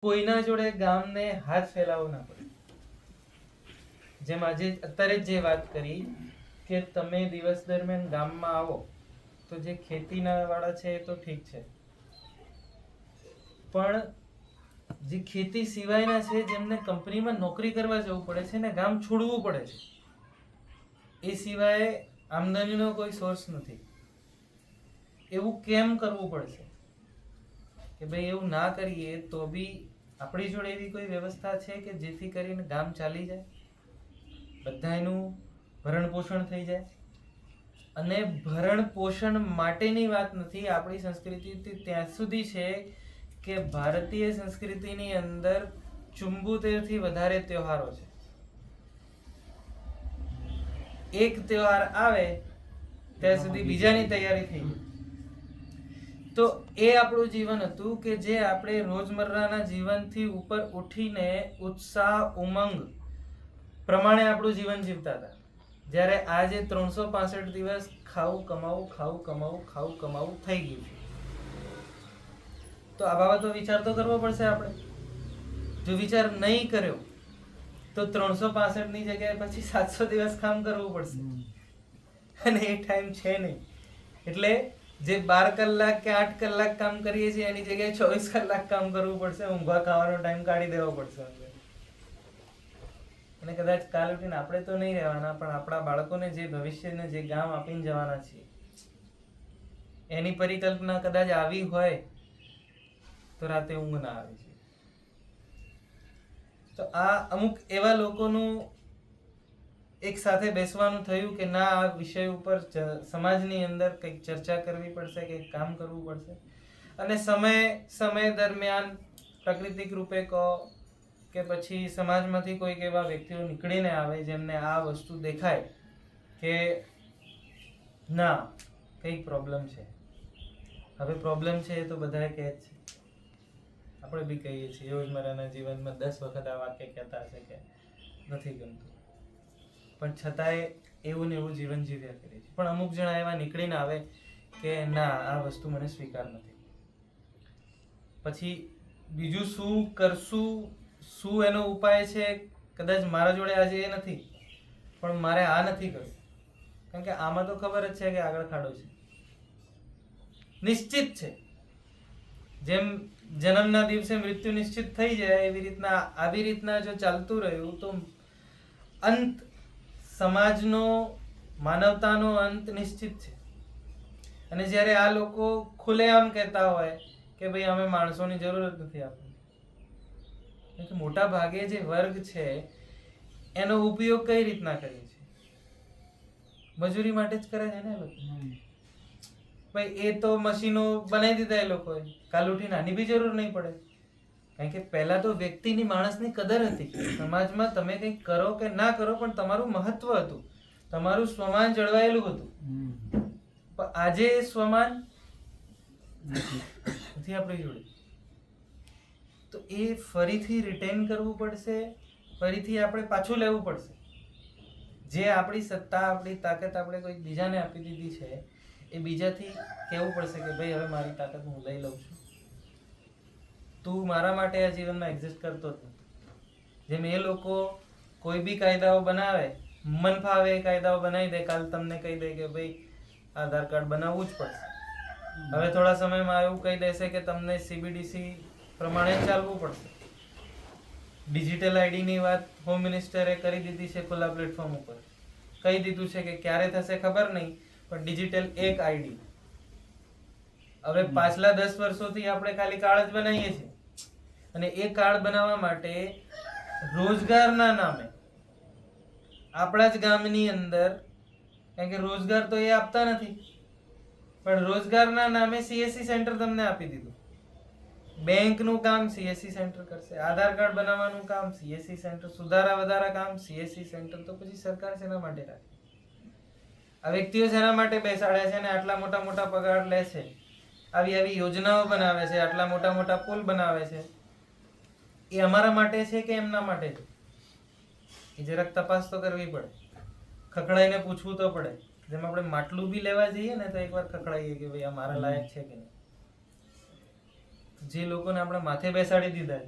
કોઈના જોડે ગામને હાથ ફેલાવવો ના પડે. જેમ આજે અત્યારે જે વાત કરી કે તમે દિવસ દરમિયાન ગામમાં આવો તો જે ખેતીના વાળા છે એ તો ઠીક છે, પણ જે ખેતી સિવાયના છે જેમને કંપનીમાં નોકરી કરવા જવું પડે છે ને ગામ છોડવું પડે છે, એ સિવાય આમદનીનો કોઈ સોર્સ નથી. એવું કેમ કરવું પડશે કે ભાઈ એવું ના કરીએ તો બી આપણી જોડે એવી કોઈ વ્યવસ્થા છે કે જેથી કરીને ગામ ચાલી જાય, બધાનું ભરણ પોષણ થઈ જાય. અને ભરણ પોષણ માટેની વાત નથી, આપણી સંસ્કૃતિ ત્યાં સુધી છે કે ભારતીય સંસ્કૃતિની અંદર 74 થી વધારે તહેવારો છે. એક તહેવાર આવે ત્યાં સુધી બીજાની તૈયારી થઈ જાય. તો એ આપણું જીવન હતું કે જે આપણે રોજમર્રાના જીવનથી ઉપર ઉઠીને ઉત્સાહ ઉમંગ પ્રમાણે આપણું જીવન જીવતા હતા. જ્યારે આજે 365 દિવસ ખાવું કમાવું ખાવું કમાવું ખાવું કમાવું થઈ ગયું છે. તો આ બાબતો વિચાર તો કરવો પડશે આપણે. જો વિચાર નહીં કર્યો તો 365 ની જગ્યાએ પછી 700 દિવસ કામ કરવું પડશે, અને એ ટાઈમ છે નહીં. એટલે જે 12 કલાક કે 8 કલાક કામ કરીએ છીએ એની જગ્યાએ 24 કલાક કામ કરવું પડશે, ઊંઘવા ખાવાનો ટાઈમ કાઢી દેવો પડશે. અને કદાચ કાલ ઉઠીને આપણે તો નહીં રહેવાના, પણ આપણા બાળકોને જે ભવિષ્યને જે ગામ આપીને જવાના છીએ એની પરિકલ્પના કદાચ આવી હોય તો રાતે ઊંઘ ના આવી છે. તો આ અમુક એવા લોકોનું એક સાથે બેસવાનું થયું કે ના, આ વિષય ઉપર સમાજની અંદર કંઈક ચર્ચા કરવી પડશે, કંઈક કામ કરવું પડશે. અને સમય દરમિયાન પ્રાકૃતિક રૂપે કહો કે પછી સમાજમાંથી કોઈક એવા વ્યક્તિઓ નીકળીને આવે જેમને આ વસ્તુ દેખાય કે ના, કંઈક પ્રોબ્લેમ છે. હવે પ્રોબ્લેમ છે એ તો બધા કહે જ છે, આપણે બી કહીએ છીએ. રોજમર્રાના જીવનમાં 10 વખત આ વાક્ય કહેતા હશે કે નથી ગમતું, પણ છતાંય એવું ને એવું જીવન જીવ્યા કરીએ છીએ. પણ અમુક જણા એવા નીકળીને આવે કે ના, આ વસ્તુ મને સ્વીકાર નથી. પછી બીજું શું કરશું, શું એનો ઉપાય છે, કદાચ મારા જોડે આજે એ નથી, પણ મારે આ નથી કરવું, કારણ કે આમાં તો ખબર જ છે કે આગળ ખાડો છે, નિશ્ચિત છે. જેમ જન્મના દિવસે મૃત્યુ નિશ્ચિત થઈ જાય એવી રીતના આવી રીતના જો ચાલતું રહ્યું તો અંત સમાજનો, માનવતાનો અંત નિશ્ચિત છે. અને જ્યારે આ લોકો ખુલ્લેઆમ કહેતા હોય કે ભાઈ અમે માણસોની જરૂર જ નથી આપણને, મોટા ભાગે જે વર્ગ છે એનો ઉપયોગ કઈ રીતના કરીએ છીએ? મજૂરી માટે જ કરે છે ને લોકો. ભાઈ એ તો મશીનો બનાવી દીધા એ લોકોએ, કાલ ઉઠીને આની બી જરૂર નહીં પડે. કારણ કે પહેલા તો વ્યક્તિની, માણસની કદર હતી. સમાજમાં તમે કંઈક કરો કે ના કરો પણ તમારું મહત્વ હતું, તમારું સ્વમાન જળવાયેલું હતું. પણ આજે સ્વમાન નથી આપણી જોડે. તો એ ફરીથી રિટેન કરવું પડશે, ફરીથી આપણે પાછું લેવું પડશે. જે આપણી સત્તા, આપણી તાકાત આપણે કોઈ બીજાને આપી દીધી છે એ બીજાથી કહેવું પડશે કે ભાઈ હવે મારી તાકાત હું લઈ લઉં છું, તું મારા માટે આ જીવનમાં એક્ઝિસ્ટ કરતો જ નથી. જેમ એ લોકો કોઈ બી કાયદાઓ બનાવે, મન ફાવે એ કાયદાઓ બનાવી દે, કાલ તમને કહી દે કે ભાઈ આધાર કાર્ડ બનાવવું જ પડશે. હવે થોડા સમયમાં એવું કહી દેશે કે તમને CBDC પ્રમાણે ચાલવું પડશે. ડિજિટલ આઈડીની વાત હોમ મિનિસ્ટરે કરી દીધી છે ખુલ્લા પ્લેટફોર્મ ઉપર. કહી દીધું છે કે ક્યારે થશે ખબર નહીં, પણ ડિજિટલ એક આઈડી. હવે પાછલા 10 વર્ષોથી આપણે ખાલી કાર્ડ જ બનાવીએ છીએ, અને એ કાર્ડ બનાવવા માટે રોજગારના નામે આપણા જ ગામની અંદર, કારણ કે રોજગાર તો એ આપતા નથી, પણ રોજગારના નામે CSC સેન્ટર તમને આપી દીધું. બેંકનું કામ CSC સેન્ટર કરશે, આધાર કાર્ડ બનાવવાનું કામ CSC સેન્ટર, સુધારા વધારા કામ CSC સેન્ટર. તો પછી સરકાર શેના માટે રાખે? આ વ્યક્તિઓ શેના માટે બેસાડે છે અને આટલા મોટા મોટા પગાર લે છે, આવી આવી યોજનાઓ બનાવે છે, આટલા મોટા મોટા પુલ બનાવે છે? એ અમારા માટે છે કે એમના માટે છે? એ જરાક તપાસ તો કરવી પડે, ખખડાઈને પૂછવું તો પડે. જેમ આપણે માટલું બી લેવા જઈએ ને તો એકવાર ખખડાઈએ કે ભાઈ આ મારા લાયક છે કે નહીં. જે લોકોને આપણે માથે બેસાડી દીધા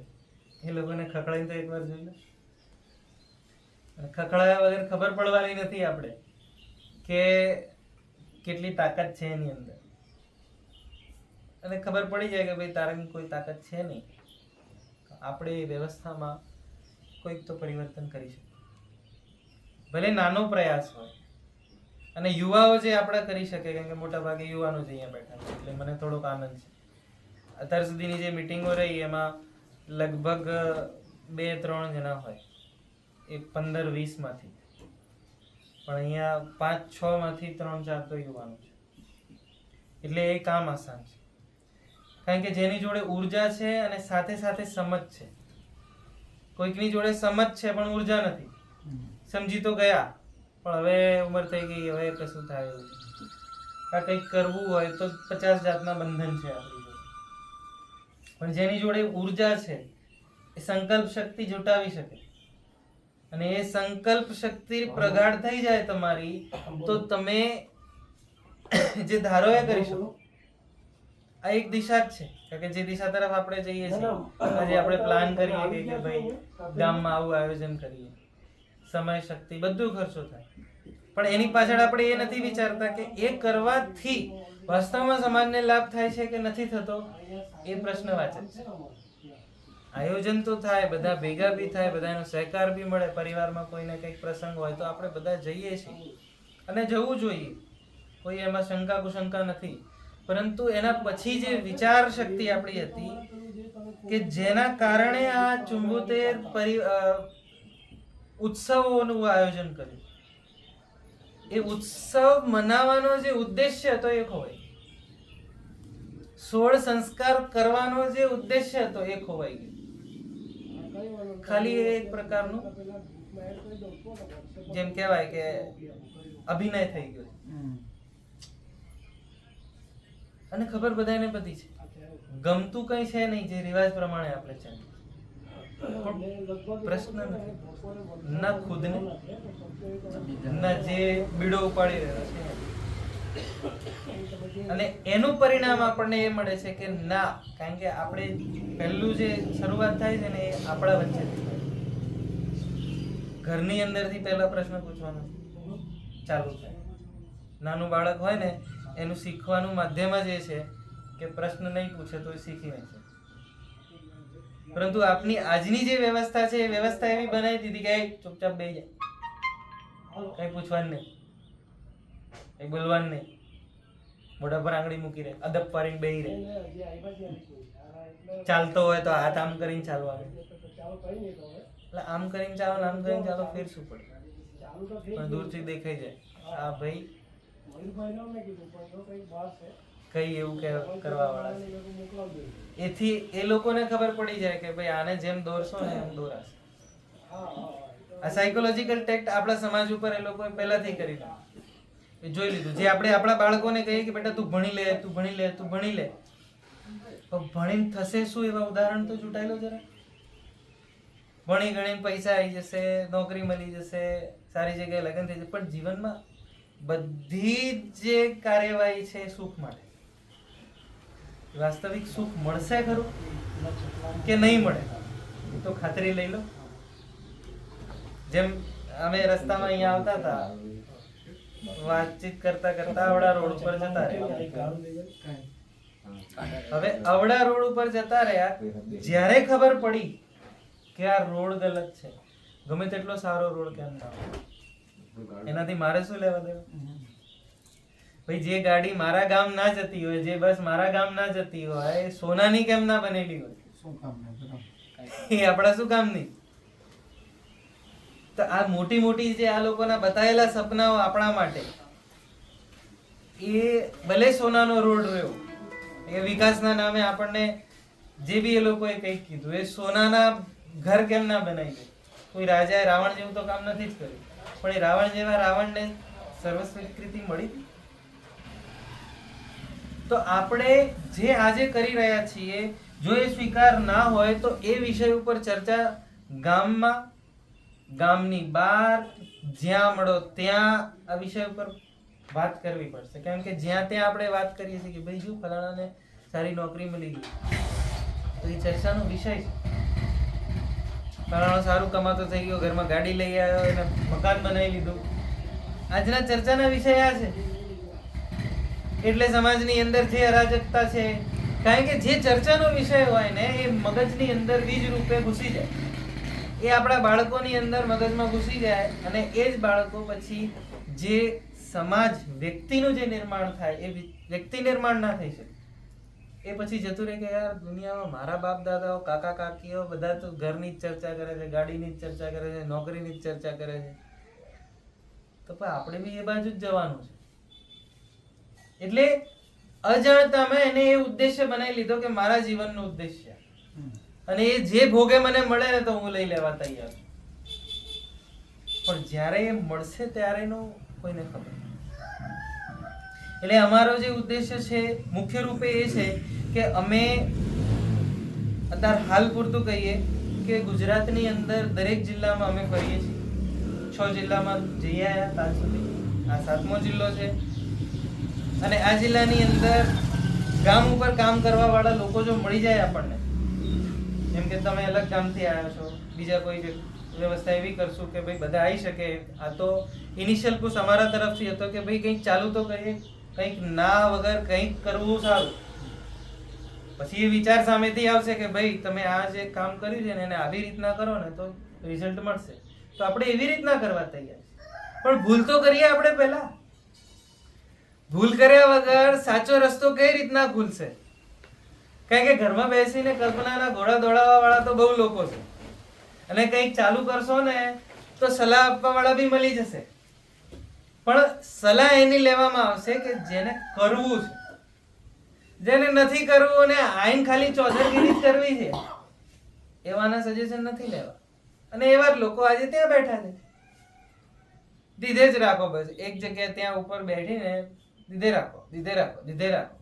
એ લોકોને ખખડાઈને તો એકવાર જોઈ લો. અને ખખડાયા વગર ખબર પડવાની નથી આપણે કે કેટલી તાકાત છે એની અંદર. અને ખબર પડી જાય કે ભાઈ તારાની કોઈ તાકાત છે નહીં. આપણે એ વ્યવસ્થામાં કોઈક તો પરિવર્તન કરી શકીએ, ભલે નાનો પ્રયાસ હોય. અને યુવાઓ જે આપણા કરી શકે, કેમ કે મોટા ભાગે યુવાનો જ અહીંયા બેઠા છે, એટલે મને થોડોક આનંદ છે. અત્યાર સુધીની જે મિટિંગો રહી એમાં લગભગ 2-3 જણા હોય એ 15-20 માંથી, પણ અહીંયા 5-6 માંથી 3-4 તો યુવાનો છે. એટલે એ કામ આસાન છે, કારણ કે જેની જોડે ઉર્જા છે અને સાથે સાથે સમજ છે. કોઈકની જોડે સમજ છે પણ ઉર્જા નથી, સમજી તો ગયા પણ હવે ઉંમર થઈ ગઈ, હવે કશું થાય એવું છે. આ કંઈક કરવું હોય તો 50 જાતના બંધન છે આપણી જોડે. પણ જેની જોડે ઉર્જા છે એ સંકલ્પ શક્તિ જુટાવી શકે, અને એ સંકલ્પ શક્તિ પ્રગાઢ થઈ જાય તમારી, તો તમે જે ધારો એ કરી શકો. આ એક દિશા જ છે, કારણ કે જે દિશા તરફ આપણે જઈએ છીએ. આજે આપણે પ્લાન કરીએ કે ભાઈ ગામમાં આવું આયોજન કરીએ, સમય શક્તિ બધું ખર્ચો થાય, પણ એની પાછળ આપણે એ નથી વિચારતા કે એ કરવાથી વાસ્તવમાં સમાજને લાભ થાય છે કે નથી થતો. એ પ્રશ્નવાચક છે. આયોજન તો થાય, બધા ભેગા બી થાય, બધાનો સહકાર બી મળે. પરિવારમાં કોઈને કંઈક પ્રસંગ હોય તો આપણે બધા જઈએ છીએ અને જવું જોઈએ, કોઈ એમાં શંકા કુશંકા નથી. પરંતુ એના પછી જે વિચાર શક્તિ આપણી હતી કે જેના કારણે આ 74 ઉત્સવોનું આયોજન કર્યું, એ ઉત્સવ મનાવવાનો જે ઉદ્દેશ્ય હતો એ ખોવાઈ ગયો. 16 સંસ્કાર કરવાનો જે ઉદ્દેશ્ય હતો એ ખોવાઈ ગયો. ખાલી એક પ્રકારનું જેમ કહેવાય કે અભિનય થઈ ગયો. અને ખબર બધાને બધી છે, ગમતું કઈ છે નહીં, જે રિવાજ પ્રમાણે આપણે ચાલીએ. પ્રશ્ન નથી ના ખુદને ના જે બીડો ઉપાડી રહ્યો છે. અને એનું પરિણામ આપણને એ મળે છે કે ના, કારણ કે આપણે પહેલું જે શરૂઆત થાય છે ને એ આપણા વચ્ચેથી થાય. ઘરની અંદરથી પહેલા પ્રશ્ન પૂછવાનો ચાલુ થાય. નાનું બાળક હોય ને એનું શીખવાનું માધ્યમ જ એ છે કે પ્રશ્ન નહીં પૂછે તો એ શીખી નહીં શકે. પરંતુ આપની આજની જે વ્યવસ્થા છે એ વ્યવસ્થા એવી બનાવી દીધી કે ચૂપચાપ બેસી જાય, કઈ પૂછવાનું નહીં, કઈ બોલવાનું નહીં, મોઢા પર આંગળી મૂકી રહે, અદબ પાડીને બેસી રહે. ચાલતો હોય તો હાથ આમ કરીને ચાલવાનું, એટલે આમ કરીને ચાલો, આમ કરીને ચાલો, ફેર શું પડે? પણ દૂરથી દેખાઈ જાય આ ભાઈ કઈ એવું કરવા વાળા છે. એથી એ લોકોને ખબર પડી જાય કે ભાઈ આને જેમ દોરશો ને એમ દોરાશે. આ સાયકોલોજીકલ ટેક્ટ આપણા સમાજ ઉપર એ લોકોએ પહેલાથી કરી લીધું, જોઈ લીધું. જે આપણે આપણા બાળકોને કહીએ કે બેટા તું ભણી લે, તું ભણી લે, તું ભણી લે, તો ભણીને થશે શું? એવા ઉદાહરણ તો જુટાઈ લો જરા. ભણી ગણીને પૈસા આવી જશે, નોકરી મળી જશે, સારી જગ્યાએ લગ્ન થઈ જશે, પણ જીવનમાં બધી જે કાર્યવાહી છે સુખ માટે. વાસ્તવિક સુખ મળશે ખરું કે નહીં મળે? તો ખાતરી લઈ લો. જેમ અમે રસ્તામાં અહીંયા આવતા હતા, વાતચીત કરતા કરતા અવડા રોડ ઉપર જતા રહ્યા. હવે અવડા રોડ ઉપર જતા રહ્યા, જ્યારે ખબર પડી કે આ રોડ ગલત છે, ગમે તેટલો સારો રોડ કેમ ના હોય, એનાથી મારે શું લેવા દેવા? ભાઈ જે ગાડી મારા ગામ ના જતી હોય, જે બસ મારા ગામ ના જતી હોય, સોનાની કેમ ના બનેલી હોય? એ આપણા શું કામ નહીં? તો આ મોટી મોટી જે આ લોકોના બતાવેલા સપનાઓ આપણા માટે, એ ભલે સોનાનો રોડ રહ્યો, એ વિકાસના નામે આપણને જે બી એ લોકોએ કંઈક કીધું, એ સોનાના ઘર કેમ ના બનાવી દે? કોઈ રાજાએ રાવણ જેવું તો કામ નથી જ કર્યું, પણ એ રાવણ જેવા રાવણને સર્વસ્વીકૃતિ મળી. તો આપણે જે આજે કરી રહ્યા છીએ, જો એ સ્વીકાર ના હોય તો એ વિષય ઉપર ચર્ચા ગામમાં, ગામની બહાર, જ્યાં મળો ત્યાં આ વિષય ઉપર વાત કરવી પડશે. કેમ કે જ્યાં ત્યાં આપણે વાત કરીએ છીએ કે ભાઈ જો ફલાણાને સારી નોકરી મળી ગઈ, તો એ ચર્ચાનો વિષય છે. ફલાણો સારું કમાતો થઈ ગયો, ઘરમાં ગાડી લઈ આવ્યો, એને મકાન બનાવી લીધું. આજના ચર્ચાના વિષય આ છે. એટલે સમાજની અંદર જે અરાજકતા છે, કારણ કે જે ચર્ચાનો વિષય હોય ને એ મગજની અંદર બીજ રૂપે ઘૂસી જાય, એ આપણા બાળકોની અંદર મગજમાં ઘૂસી જાય, અને એ જ બાળકો પછી જે સમાજ વ્યક્તિનું જે નિર્માણ થાય એ વ્યક્તિ નિર્માણ ના થઈ શકે. એ પછી જતું રહે કે યાર દુનિયામાં મારા બાપ દાદાઓ કાકા કાકીઓ બધા તો ઘરની જ ચર્ચા કરે છે, ગાડીની જ ચર્ચા કરે છે, નોકરીની જ ચર્ચા કરે છે, તો પણ આપણે બી એ બાજુ જ જવાનું છે. એટલે અજાણતા મેં એને એ ઉદ્દેશ્ય બનાવી લીધો કે મારા જીવનનું ઉદ્દેશ્ય, અને એ જે ભોગે મને મળે ને તો હું લઈ લેવા તૈયાર. પણ જ્યારે એ મળશે ત્યારેનું કોઈને ખબર. એટલે અમારો જે ઉદ્દેશ્ય છે મુખ્ય રૂપે એ છે કે અમે અત્યારે હાલ પૂરતું કહીએ કે ગુજરાતની અંદર દરેક જિલ્લામાં અમે ફરીએ છીએ. 6 જિલ્લામાં જઈ આવ્યા તાજ સુધી. આ 7મો જિલ્લો છે. અને આ જિલ્લાની અંદર ગામ ઉપર કામ કરવા વાળા લોકો જો મળી જાય આપણને, જેમ કે તમે અલગ ગામથી આવ્યા છો, બીજા કોઈ વ્યવસ્થા એવી કરશું કે ભાઈ બધા આવી શકે. આ તો ઇનિશિયલ પુશ અમારા તરફથી હતો કે ભાઈ કંઈક ચાલુ તો કરીએ, કંઈક ના વગર કંઈક કરવું સારું. પછી એ વિચાર સામેથી આવશે કે ભાઈ તમે આ જે કામ કર્યું છે ને એને આવી રીતના કરો ને તો રિઝલ્ટ મળશે, તો આપણે એવી રીતના કરવા તૈયાર છે. પણ ભૂલ તો કરીએ આપણે પહેલા. ભૂલ કર્યા વગર સાચો રસ્તો કઈ રીતના ખુલશે? કારણ કે ઘરમાં બેસીને કલ્પનાના ઘોડા દોડાવવા વાળા તો બહુ લોકો છે, અને કંઈક ચાલુ કરશો ને તો સલાહ આપવા વાળા બી મળી જશે. પણ સલાહ એની લેવામાં આવશે કે જેને કરવું છે. જેને નથી કરવું ને આઈન ખાલી ચોધરગીરી જ કરવી છે, એવાના સજેશન નથી લેવા. અને એવા જ લોકો આજે ત્યાં બેઠા છે. દીધે જ રાખો, બસ એક જગ્યાએ ત્યાં ઉપર બેઠીને દીધે રાખો, દીધે રાખો, દીધે રાખો.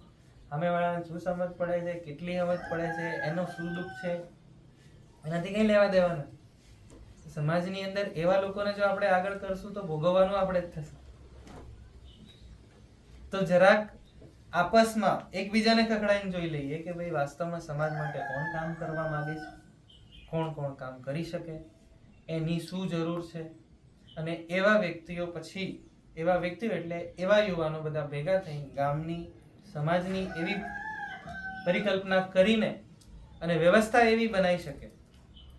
સામે વાળાને શું સમજ પડે છે, કેટલી સમજ પડે છે, એનો શું દુઃખ છે, એનાથી કઈ લેવા દેવા નથી. સમાજની અંદર એવા લોકોને જો આપણે આગળ કરશું તો ભોગવવાનું આપણે જ થશે. તો જરાક આપસમાં એકબીજાને ખખડાઈને જોઈ લઈએ કે ભાઈ વાસ્તવમાં સમાજ માટે કોણ કામ કરવા માંગે છે, કોણ કોણ કામ કરી શકે, એની શું જરૂર છે. અને એવા વ્યક્તિઓ પછી એવા વ્યક્તિઓ એટલે એવા યુવાનો બધા ભેગા થઈને ગામની સમાજની એવી પરિકલ્પના કરીને અને વ્યવસ્થા એવી બનાવી શકે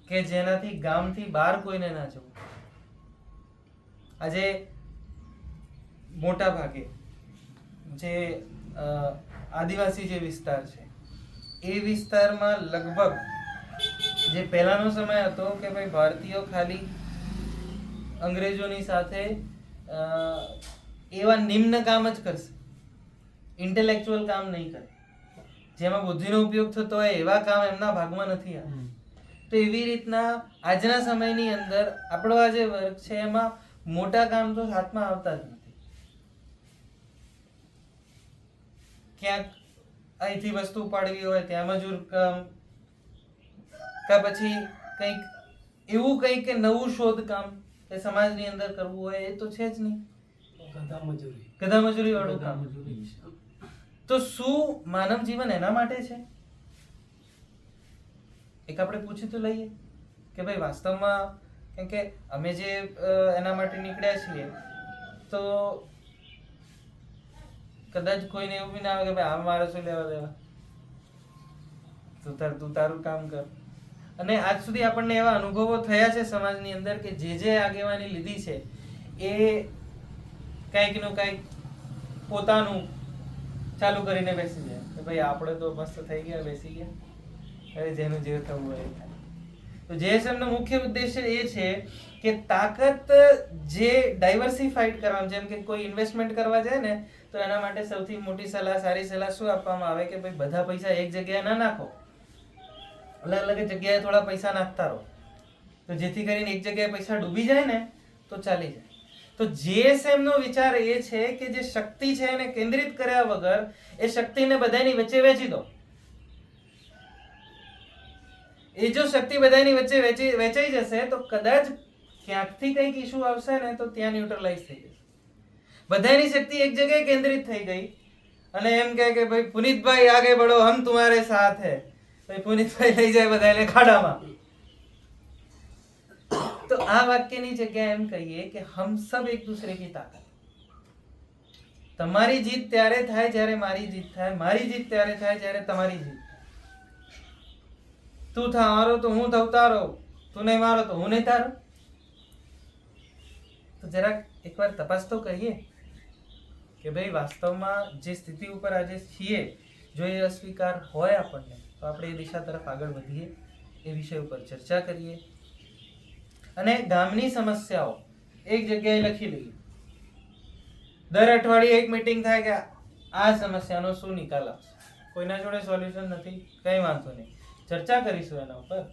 કે જેનાથી ગામથી બહાર કોઈને ના જવું. આજે મોટા ભાગે જે આદિવાસી જે વિસ્તાર છે એ વિસ્તારમાં લગભગ જે પહેલાનો સમય હતો કે ભાઈ ભારતીયો ખાલી અંગ્રેજોની સાથે એવા નિમ્ન કામ જ કરશે, ઇન્ટેલેક્ચ્યુઅલ કામ નહીં કરે, જેમાં બુદ્ધિનો ઉપયોગ થતો હોય એવા કામ એમના ભાગમાં નથી આવતા. તો એવી રીતના આજના સમયની અંદર આપણો આ જે વર્ગ છે એમાં મોટા કામ તો હાથમાં આવતા જ નથી. ક્યાંક અહીંથી વસ્તુ ઉપાડવી હોય ત્યાં મજૂર કામ, કે પછી કંઈક એવું કંઈક કે નવું શોધ કામ કે સમાજની અંદર કરવું હોય એ તો છે જ નહીં. ગધા મજૂરી વાળું કામ. તો શું માનવ જીવન એના માટે છે? એક આપણે પૂછી તો લઈએ કે ભાઈ વાસ્તવમાં, કેમ કે અમે જે એના માટે નીકળ્યા છીએ તો કદાચ કોઈને એવું બી ના આવે કે ભાઈ આ મારે શું લેવા દેવા, તું તારું કામ કર. અને આજ સુધી આપણને એવા અનુભવો થયા છે સમાજની અંદર કે જે આગેવાની લીધી છે એ કંઈક નું કંઈક પોતાનું ચાલુ કરીને બેસી જાય કે ભાઈ આપણે તો મસ્ત થઈ ગયા, બેસી ગયા, હવે જેનું જે થવું હોય એ થાય. તો JSM નો મુખ્ય ઉદ્દેશ્ય એ છે કે તાકાત જે ડાયવર્સિફાઈડ કરવાનું, જેમ કે કોઈ ઇન્વેસ્ટમેન્ટ કરવા જાય ને તો એના માટે સૌથી મોટી સલાહ, સારી સલાહ શું આપવામાં આવે કે ભાઈ બધા પૈસા એક જગ્યાએ ના નાખો, અલગ અલગ જગ્યાએ થોડા પૈસા નાખતા રહો, તો જેથી કરીને એક જગ્યાએ પૈસા ડૂબી જાય ને તો ચાલી જાય. તો JSM નો વિચાર એ છે કે જે શક્તિ છે એને કેન્દ્રિત કર્યા વગર એ શક્તિને બધાની વચ્ચે વેચી દો. એ જો શક્તિ બધાની વચ્ચે વેચાઈ જશે તો કદાચ ક્યાંકથી કંઈક ઇશ્યુ આવશે ને તો ત્યાં ન્યુટ્રલાઇઝ થઈ જશે. બધાની શક્તિ એક જગ્યાએ કેન્દ્રિત થઈ ગઈ અને એમ કહે કે ભાઈ પુનિતભાઈ આગે બઢો, હમ તમારે સાથ હૈ. ભાઈ પુનિતભાઈ લઈ જાય બધાને ખાડામાં. तो આ વાક્યની જગ્યાએ એમ કહીએ કે હમ સબ એક દૂસરે કી તાકાત. તમારી જીત ત્યારે થાય જ્યારે મારી જીત થાય, મારી જીત ત્યારે થાય જ્યારે તમારી જીત. તું થારો તો હું થઉં તારો, તું નહીં મારો તો હું નહીં તારો. તો જરાક એકવાર તપાસ તો કરીએ કે ભાઈ વાસ્તવમાં જે સ્થિતિ ઉપર આજે છીએ, જો એ અસ્વીકાર હોય આપણને, તો આપણે એ દિશા તરફ આગળ વધીએ, એ વિષય ઉપર ચર્ચા કરીએ અને ગામની સમસ્યાઓ એક જગ્યાએ લખી લઈએ. દર અઠવાડિયે એક મીટિંગ થાય કે આ સમસ્યાનો શું નિકાલ આવશે. કોઈના જોડે સોલ્યુશન નથી, કઈ વાંધો નહીં, ચર્ચા કરીશું એના ઉપર.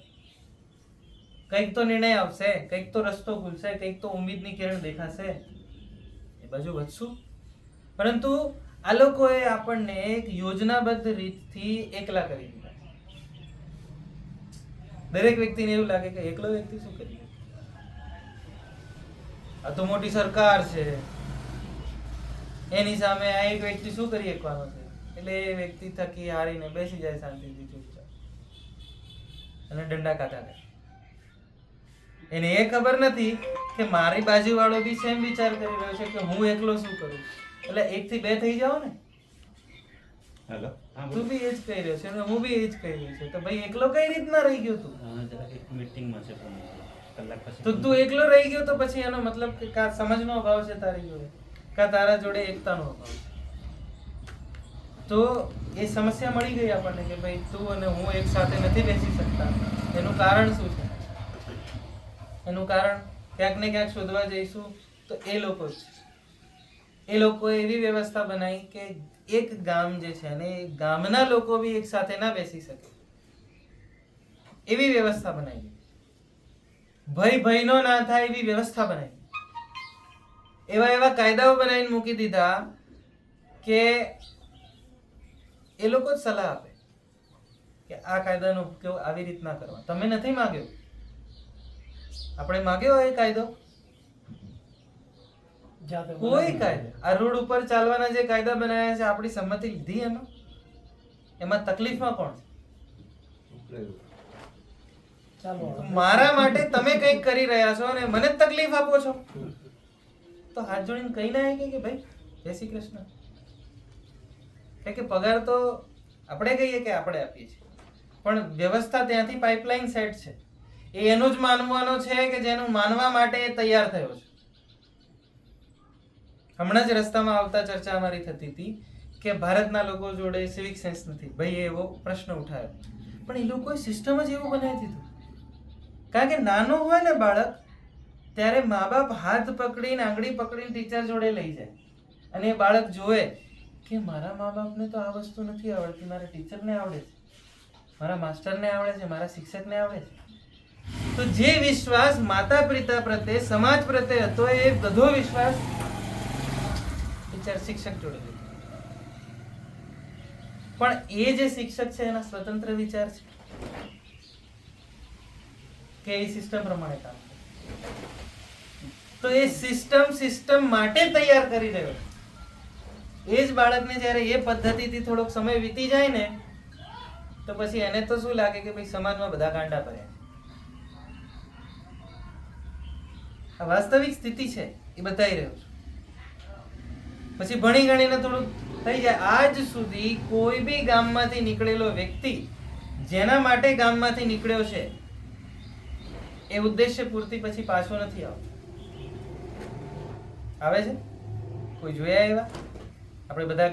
કંઈક તો નિર્ણય આવશે, કંઈક તો રસ્તો ખુલશે, કંઈક તો ઉમ્મીદની કિરણ દેખાશે, એ બાજુ વધશું. પરંતુ આ લોકોએ આપણને એક યોજનાબદ્ધ રીતથી એકલા કરી દીધા. દરેક વ્યક્તિને એવું લાગે કે એકલો વ્યક્તિ શું કરી, આ તો મોટી સરકાર છે, એની સામે આ એક વ્યક્તિ શું કરી શકવાનો છે. એટલે એ વ્યક્તિ થકી હારીને બેસી જાય શાંતિથી ચૂપચાપ અને દંડા કાઢા કરે. એને એ ખબર નથી કે મારી બાજુવાળો બી સેમ વિચાર કરી રહ્યો છે કે હું એકલો શું કરું. એટલે 1 થી 2 થઈ જાવ ને. હેલો, તું બી એ જ કહી રહ્યો છે અને હું બી એ જ કહી રહ્યો છું. તો ભાઈ એકલો કઈ રીતના રહી ગયો તું? એક મીટિંગમાં છે પણ કલાક પછી તો તું એકલો રહી ગયો તો પછી એનો મતલબ કે કા સમજનો અભાવ છે તારી જોડે, કા તારા જોડે એકતાનો અભાવ છે. તો એ સમસ્યા મળી ગઈ આપણને કે ભાઈ તું અને હું એક સાથે નથી બેસી શકતા. એનું કારણ શું છે? એનું કારણ ક્યાંક ને ક્યાંક શોધવા જઈશું તો એ લોકો જ છે. એ લોકોએ એવી વ્યવસ્થા બનાવી કે એક ગામ જે છે ને એ ગામના લોકો બી એક સાથે ના બેસી શકે એવી વ્યવસ્થા બનાવી. ભયનો ના થાય એવી વ્યવસ્થા બનાવી. એવા કાયદાઓ બનાવીને મૂકી દીધા કે એ લોકો જ સલાહ આપે કે આ કાયદાનો ઉપયોગ આવી રીતના કરવા. તમે નથી માંગ્યો, આપણે માંગ્યો એ કાયદો? કોઈ કાયદો. આ રોડ ઉપર ચાલવાના જે કાયદા બનાવ્યા છે આપણી સંમતિ લીધી એમાં તકલીફમાં કોણ છે? મારા માટે તમે કંઈક કરી રહ્યા છો અને મને જ તકલીફ આપો છો. તો હાથ જોડીને કહી ના કે ભાઈ જય શ્રી કૃષ્ણ. કે પગાર તો આપણે કહીએ કે આપણે આપીએ છીએ, પણ વ્યવસ્થા ત્યાંથી પાઇપલાઇન સેટ છે. એ એનું જ માનવાનો છે કે જેનું માનવા માટે એ તૈયાર થયો છે. હમણાં જ રસ્તામાં આવતા ચર્ચા અમારી થતી હતી કે ભારતના લોકો જોડે સિવિક સેન્સ નથી. ભાઈ એવો પ્રશ્ન ઉઠાયો, પણ એ લોકોએ સિસ્ટમ જ એવું બનાવી દીધું. કારણ કે નાનો હોય ને બાળક, ત્યારે મા બાપ હાથ પકડીને આંગળી પકડીને ટીચર જોડે લઈ જાય અને એ બાળક જોવે કે મારા મા બાપને તો આ વસ્તુ નથી આવડતી, મારા ટીચરને આવડે છે, મારા માસ્ટરને આવડે છે, મારા શિક્ષકને આવડે છે. તો જે વિશ્વાસ માતા પિતા પ્રત્યે, સમાજ પ્રત્યે હતો, એ બધો વિશ્વાસ ટીચર શિક્ષક જોડે લીધો. પણ એ જે શિક્ષક છે એના સ્વતંત્ર વિચાર છે કે એ સિસ્ટમ પ્રમાણે કામ કરે. તો એ સિસ્ટમ માટે તૈયાર કરી રહ્યો. એ જ બાળકને જ્યારે એ પદ્ધતિથી થોડોક સમય વીતી જાય ને તો પછી એને તો શું લાગે કે ભાઈ સમાજમાં બધા ગાંડા પડ્યા. આ વાસ્તવિક સ્થિતિ છે, એ બતાવી રહ્યો છું. પછી ભણી ગણીને થોડું થઈ જાય. આજ સુધી કોઈ બી ગામમાંથી નીકળેલો વ્યક્તિ જેના માટે ગામમાંથી નીકળ્યો છે એ ઉદ્દેશ્ય પૂર્તિ પછી પાછો નથી આવતો. આવે છે? કોઈ જોયા એવા? આપણે બધા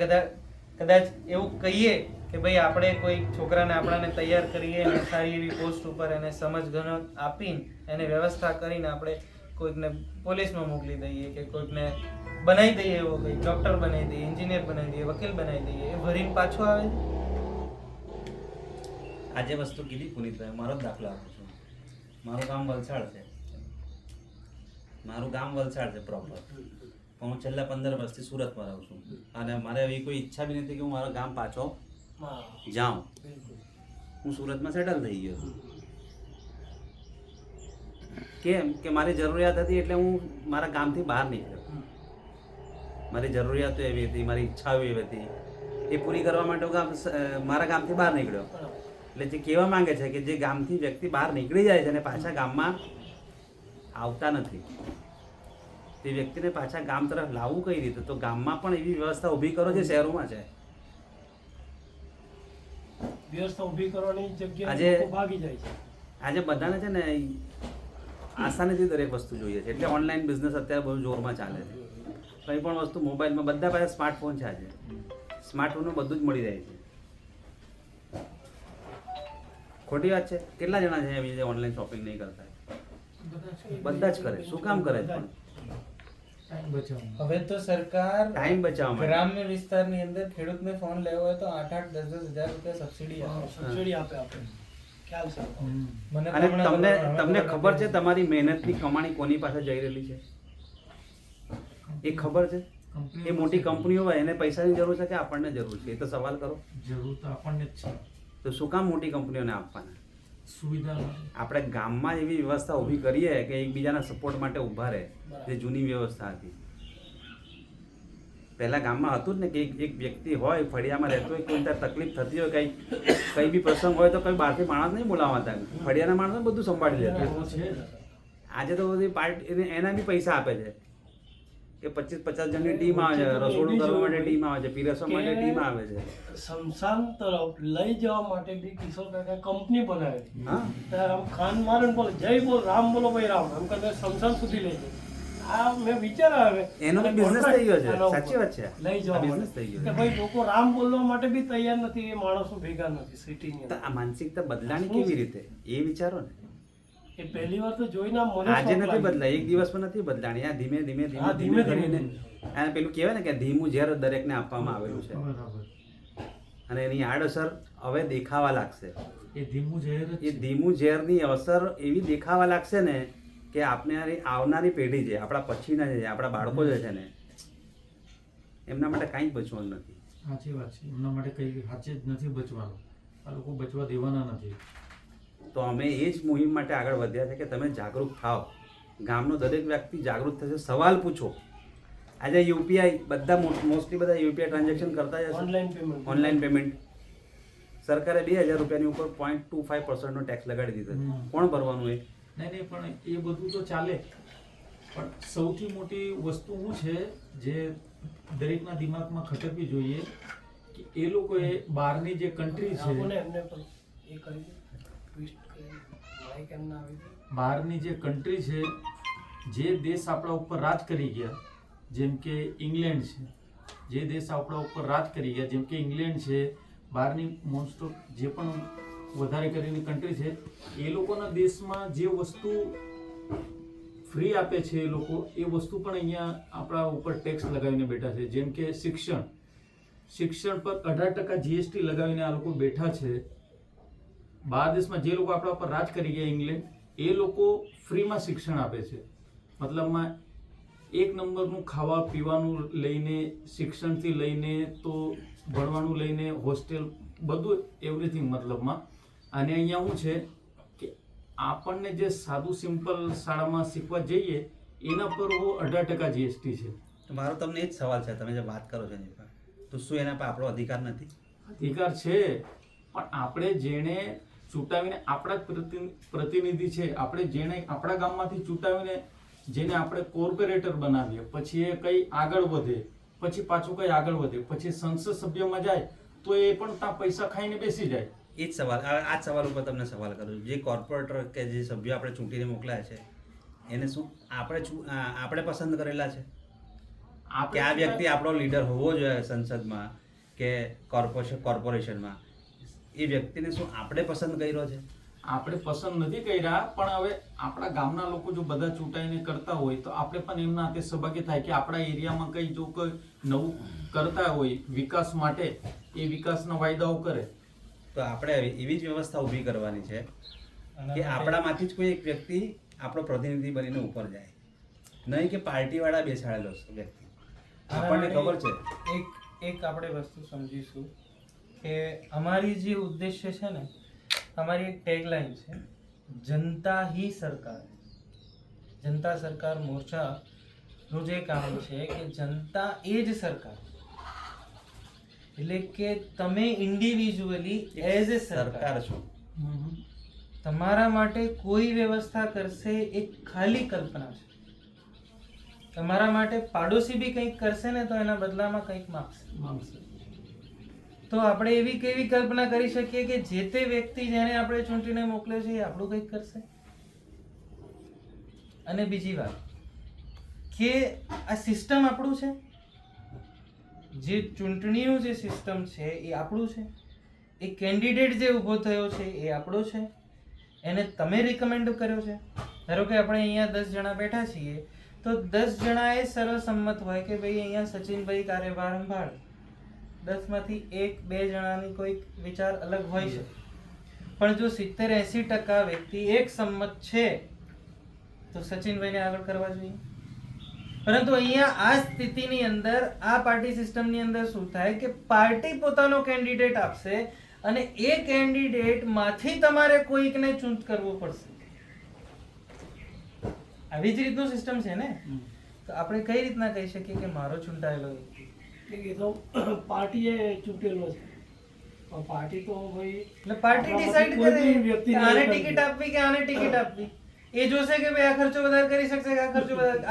કદાચ એવું કહીએ કે ભાઈ આપણે કોઈ છોકરાને આપણાને તૈયાર કરીએ અને સારી એવી પોસ્ટ ઉપર એને સમજ ગણત આપીને એને વ્યવસ્થા કરીને આપણે કોઈકને પોલીસમાં મોકલી દઈએ કે કોઈકને બનાવી દઈએ, એવો કંઈ ડૉક્ટર બનાવી દઈએ, એન્જિનિયર બનાવી દઈએ, વકીલ બનાવી દઈએ, એ ભરીને પાછો આવે છે. આજે વસ્તુ કીધી પુનિતભાઈ, મારો જ દાખલો આપું છું. મારું ગામ વલસાડ છે. પ્રોપર. પણ હું છેલ્લા 15 વર્ષથી સુરતમાં રહું છું અને મારે એવી કોઈ ઈચ્છા બી નથી કે હું મારો ગામ પાછો જાઉં. હું સુરતમાં સેટલ થઈ ગયો છું. કેમ કે મારી જરૂરિયાત હતી એટલે હું મારા ગામથી બહાર નીકળ્યો. મારી જરૂરિયાતો એવી હતી, મારી ઈચ્છાઓ એવી હતી, એ પૂરી કરવા માટે હું મારા ગામથી બહાર નીકળ્યો. એટલે જે કહેવા માંગે છે કે જે ગામથી વ્યક્તિ બહાર નીકળી જાય છે અને પાછા ગામમાં આવતા નથી. તે વ્યક્તિને પાછા ગામ તરફ લાવવું કઈ રીતે? તો ગામમાં પણ એવી વ્યવસ્થા ઊભી કરો જે શહેરોમાં છે. વ્યવસ્થા ઊભી કરવાની જગ્યાએ આજે- લોકો ભાગી જાય છે. આજે બધાને છે ને આસાનીથી દરેક વસ્તુ જોઈએ છે, એટલે ઓનલાઈન બિઝનેસ અત્યારે બહુ જોરમાં ચાલે છે. કંઈ પણ વસ્તુ મોબાઈલમાં, બધા પાસે સ્માર્ટફોન છે. આજે સ્માર્ટફોનમાં બધું જ મળી જાય છે. ખોટી વાત છે? કેટલા જણા છે એવી જે ઓનલાઈન શોપિંગ નહીં કરતા? બધા જ કરે. શું કામ કરે છે? હવે તો સરકાર ટાઈમ બચાવવા માટે. ગ્રામ્ય વિસ્તારની અંદર ખેડૂતને ફોન લેવો હોય તો 8-8, 10-10 હજાર રૂપિયા સબસિડી આપે. સબસિડી આપે ખ્યાલ છે. મને અને તો હમણાં તમને ખબર છે તમારી મહેનતની કમાણી કોની પાસે જઈ રહેલી છે? એ ખબર છે? એ મોટી કંપનીઓ હોય એને પૈસાની જરૂર છે કે આપણને જરૂર છે? એ તો સવાલ કરો. જરૂર તો આપણને જ છે. તો શું કામ મોટી કંપનીઓને આપવાના? સુવિધા આપણે ગામમાં એવી વ્યવસ્થા ઊભી કરીએ કે એકબીજાના સપોર્ટ માટે ઊભા રહે, જે જૂની વ્યવસ્થા હતી. પહેલા ગામમાં હતું જ ને કે એક વ્યક્તિ હોય ફળિયામાં રહેતો હોય, કોઈ ત્યાં તકલીફ થતી હોય, કંઈ બી પ્રસંગ હોય તો કંઈ બહારથી માણસ નહીં બોલાવતા, ફળિયાના માણસો બધું સંભાળી લેતા. આજે તો બધી પાર્ટી એના બી પૈસા આપે છે કે 25-50 જણની ટીમ આવે છે, રસોડું કરવા માટે ટીમ આવે છે, પીરસવા માટે ટીમ આવે છે. શમશાન તરફ લઈ જવા માટે બી કિશોર કાકા કંપની બનાવેલી. હા, ત્યારે આમ ખાન મારે બોલો જય બોલ રામ બોલો ભાઈ રામ એમ કરીને શમશાન સુધી લઈ જાય. આ મેં વિચાર આવે એનો બી બિઝનેસ થઈ ગયો છે. સાચી વાત છે, લઈ જવા બિઝનેસ થઈ ગયો કે છે. ભાઈ લોકો રામ બોલવા માટે બી તૈયાર નથી, એ માણસો ભેગા નથી સિટીની તો અંદર. આ માનસિકતા બદલાણી કેવી રીતે એ વિચારો ને. એ પહેલી વાર તો જોઈને આમ મને આજે શોખ નથી લાગ્યો. બદલાય, એક દિવસમાં નથી બદલાણી. આ ધીમે ધીમે હા, ધીમે ધીમે ધીમે ધીમે. કરીને આ પેલું કહેવાય ને કે ધીમું ઝેર દરેકને આપવામાં આવેલું છે, બરાબર. અને એની આડઅસર હવે દેખાવા લાગશે. એ ધીમું ઝેર જ એ છે. ધીમું ઝેરની અસર એવી દેખાવા લાગશે ને કે આવનારી પેઢી છે, આપણા પછીના જે આપણા બાળકો જે છે ને, એમના માટે કાંઈ જ બચવાનું નથી. સાચી વાત છે. એમના માટે કઈ સાચે જ નથી બચવાનું. આ લોકો બચવા દેવાના નથી. તો અમે એ જ મુહિમ માટે આગળ વધ્યા છે કે તમે જાગૃત થાઓ. ગામનો દરેક વ્યક્તિ જાગૃત થશે. સવાલ પૂછો. આજે યુપીઆઈ બધા મોસ્ટલી બધા યુપીઆઈ ટ્રાન્ઝેક્શન કરતા જ હશે. ઓનલાઈન પેમેન્ટ ઓનલાઈન પેમેન્ટ સરકારે 2000 રૂપિયાની ઉપર 0.25% ટેક્સ લગાડી દીધો. કોણ ભરવાનું એ? નહીં પણ એ બધું તો ચાલે, પણ સૌથી મોટી વસ્તુ શું છે જે દરેકના દિમાગમાં ખટકવી જોઈએ કે એ લોકોએ બહારની જે કન્ટ્રી છે, આપોને એમને પણ એ કરી દે ટ્વિસ્ટ કરી માઈક એમને આવી દે. બહારની જે કન્ટ્રી છે, જે દેશ આપણા ઉપર રાજ કરી ગયા, જેમ કે ઇંગ્લેન્ડ છે, જે દેશ આપણા ઉપર રાજ કરી ગયા જેમ કે ઇંગ્લેન્ડ છે, બહારની મોસ્ટ ઓફ જે પણ વધારે કરીને કન્ટ્રી છે, એ લોકોના દેશમાં જે વસ્તુ ફ્રી આપે છે એ લોકો, એ વસ્તુ પણ અહીંયા આપણા ઉપર ટેક્સ લગાવીને બેઠા છે. જેમ કે શિક્ષણ પર 18% જીએસટી લગાવીને આ લોકો બેઠા છે. બહાર દેશમાં જે લોકો આપણા ઉપર રાજ કરી ગયા ઇંગ્લેન્ડ, એ લોકો ફ્રીમાં શિક્ષણ આપે છે. મતલબમાં એક નંબરનું ખાવા પીવાનું લઈને, શિક્ષણથી લઈને તો ભણવાનું લઈને, હોસ્ટેલ બધું એવરીથિંગ મતલબમાં. અને અહીંયા શું છે કે આપણને જે સાદું સિમ્પલ શાળામાં શીખવા જઈએ એના પર 18% જીએસટી છે. તો મારો તમને એ જ સવાલ છે, તમે જે વાત કરો છો એની પર, તો શું એના પર આપણો અધિકાર નથી? અધિકાર છે, પણ આપણે જેણે ચૂંટાવીને આપણા જ પ્રતિનિધિ છે, આપણે જેણે આપણા ગામમાંથી ચૂંટાવીને જેને આપણે કોર્પોરેટર બનાવીએ, પછી એ કઈ આગળ વધે, પછી પાછું કઈ આગળ વધે, પછી સંસદ સભ્યમાં જાય તો એ પણ ત્યાં પૈસા ખાઈને બેસી જાય. એ જ સવાલ, આ જ સવાલ ઉપર તમને સવાલ કરું છું. જે કોર્પોરેટર કે જે સભ્યો આપણે ચૂંટીને મોકલ્યા છે, એને શું આપણે પસંદ કરેલા છે કે આ વ્યક્તિ આપણો લીડર હોવો જોઈએ સંસદમાં કે કોર્પોરેશનમાં? એ વ્યક્તિને શું આપણે પસંદ કર્યો છે? આપણે પસંદ નથી કર્યા, પણ હવે આપણા ગામના લોકો જો બધા ચૂંટાઈને કરતા હોય તો આપણે પણ એમના હાથે સહભાગી થાય કે આપણા એરિયામાં કઈ જો કોઈ નવું કરતા હોય વિકાસ માટે, એ વિકાસના વાયદાઓ કરે. તો આપણે એવી જ વ્યવસ્થા ઊભી કરવાની છે કે આપણામાંથી જ કોઈ એક વ્યક્તિ આપણો પ્રતિનિધિ બનીને ઉપર જાય, નહીં કે પાર્ટીવાળા બેસાડેલો વ્યક્તિ. આપણને ખબર છે એક આપણે વસ્તુ સમજીશું કે અમારી જે ઉદ્દેશ્ય છે ને, અમારી એક ટેગલાઇન છે, જનતા હી સરકાર. જનતા સરકાર મોરચાનું જે કામ છે કે જનતા એ જ સરકાર, એટલે કે તમે ઇન્ડિવિજ્યુઅલી એઝ એ સરકાર સરકાર શું? તમારા માટે કોઈ વ્યવસ્થા કરશે એ ખાલી કલ્પના છે. તમારા માટે પાડોશી બી કંઈક કરશે ને તો એના બદલામાં કંઈક માંગશે. તો આપણે એવી કેવી કલ્પના કરી શકીએ કે જે તે વ્યક્તિ જેને આપણે ચૂંટીને મોકલ્યો છે એ આપણું કંઈક કરશે? અને બીજી વાત કે આ સિસ્ટમ આપણું છે, જે ચૂંટણીનું જે સિસ્ટમ છે એ આપણું છે, એ કેન્ડિડેટ જે ઊભો થયો છે એ આપણો છે, એને તમે રિકમેન્ડ કર્યો છે. ધારો કે આપણે અહીંયા 10 જણા બેઠા છીએ તો 10 જણાએ સર્વસંમત હોય કે ભાઈ અહીંયા સચિનભાઈ કાર્યભાર સંભાળ. 10 માંથી 1-2 જણાની કોઈ વિચાર અલગ હોય છે, પણ જો 70-80% વ્યક્તિ એક સંમત છે તો સચિનભાઈને આગળ કરવા જોઈએ. પરંતુ અહીંયા આ સ્થિતિની અંદર, આ પાર્ટી સિસ્ટમની અંદર શું થાય કે પાર્ટી પોતાનો કેન્ડિડેટ આપશે અને એ કેન્ડિડેટ માંથી તમારે કોઈકને ચૂઝ કરવું પડશે. આવી જ રીતનું સિસ્ટમ છે ને. તો આપણે કઈ રીતના કહી શકીએ કે મારો ચૂંટાયેલો વ્યક્તિ? એ તો પાર્ટીએ ચૂંટેલો છે, પણ પાર્ટી તો ભાઈ એટલે પાર્ટી ડિસાઈડ કોઈ કરે બી વ્યક્તિ કે આને ટિકિટ આપવી કે આને ટિકિટ આપવી. એ જોશે કે ભાઈ આ ખર્ચો વધારે કરી શકશે કે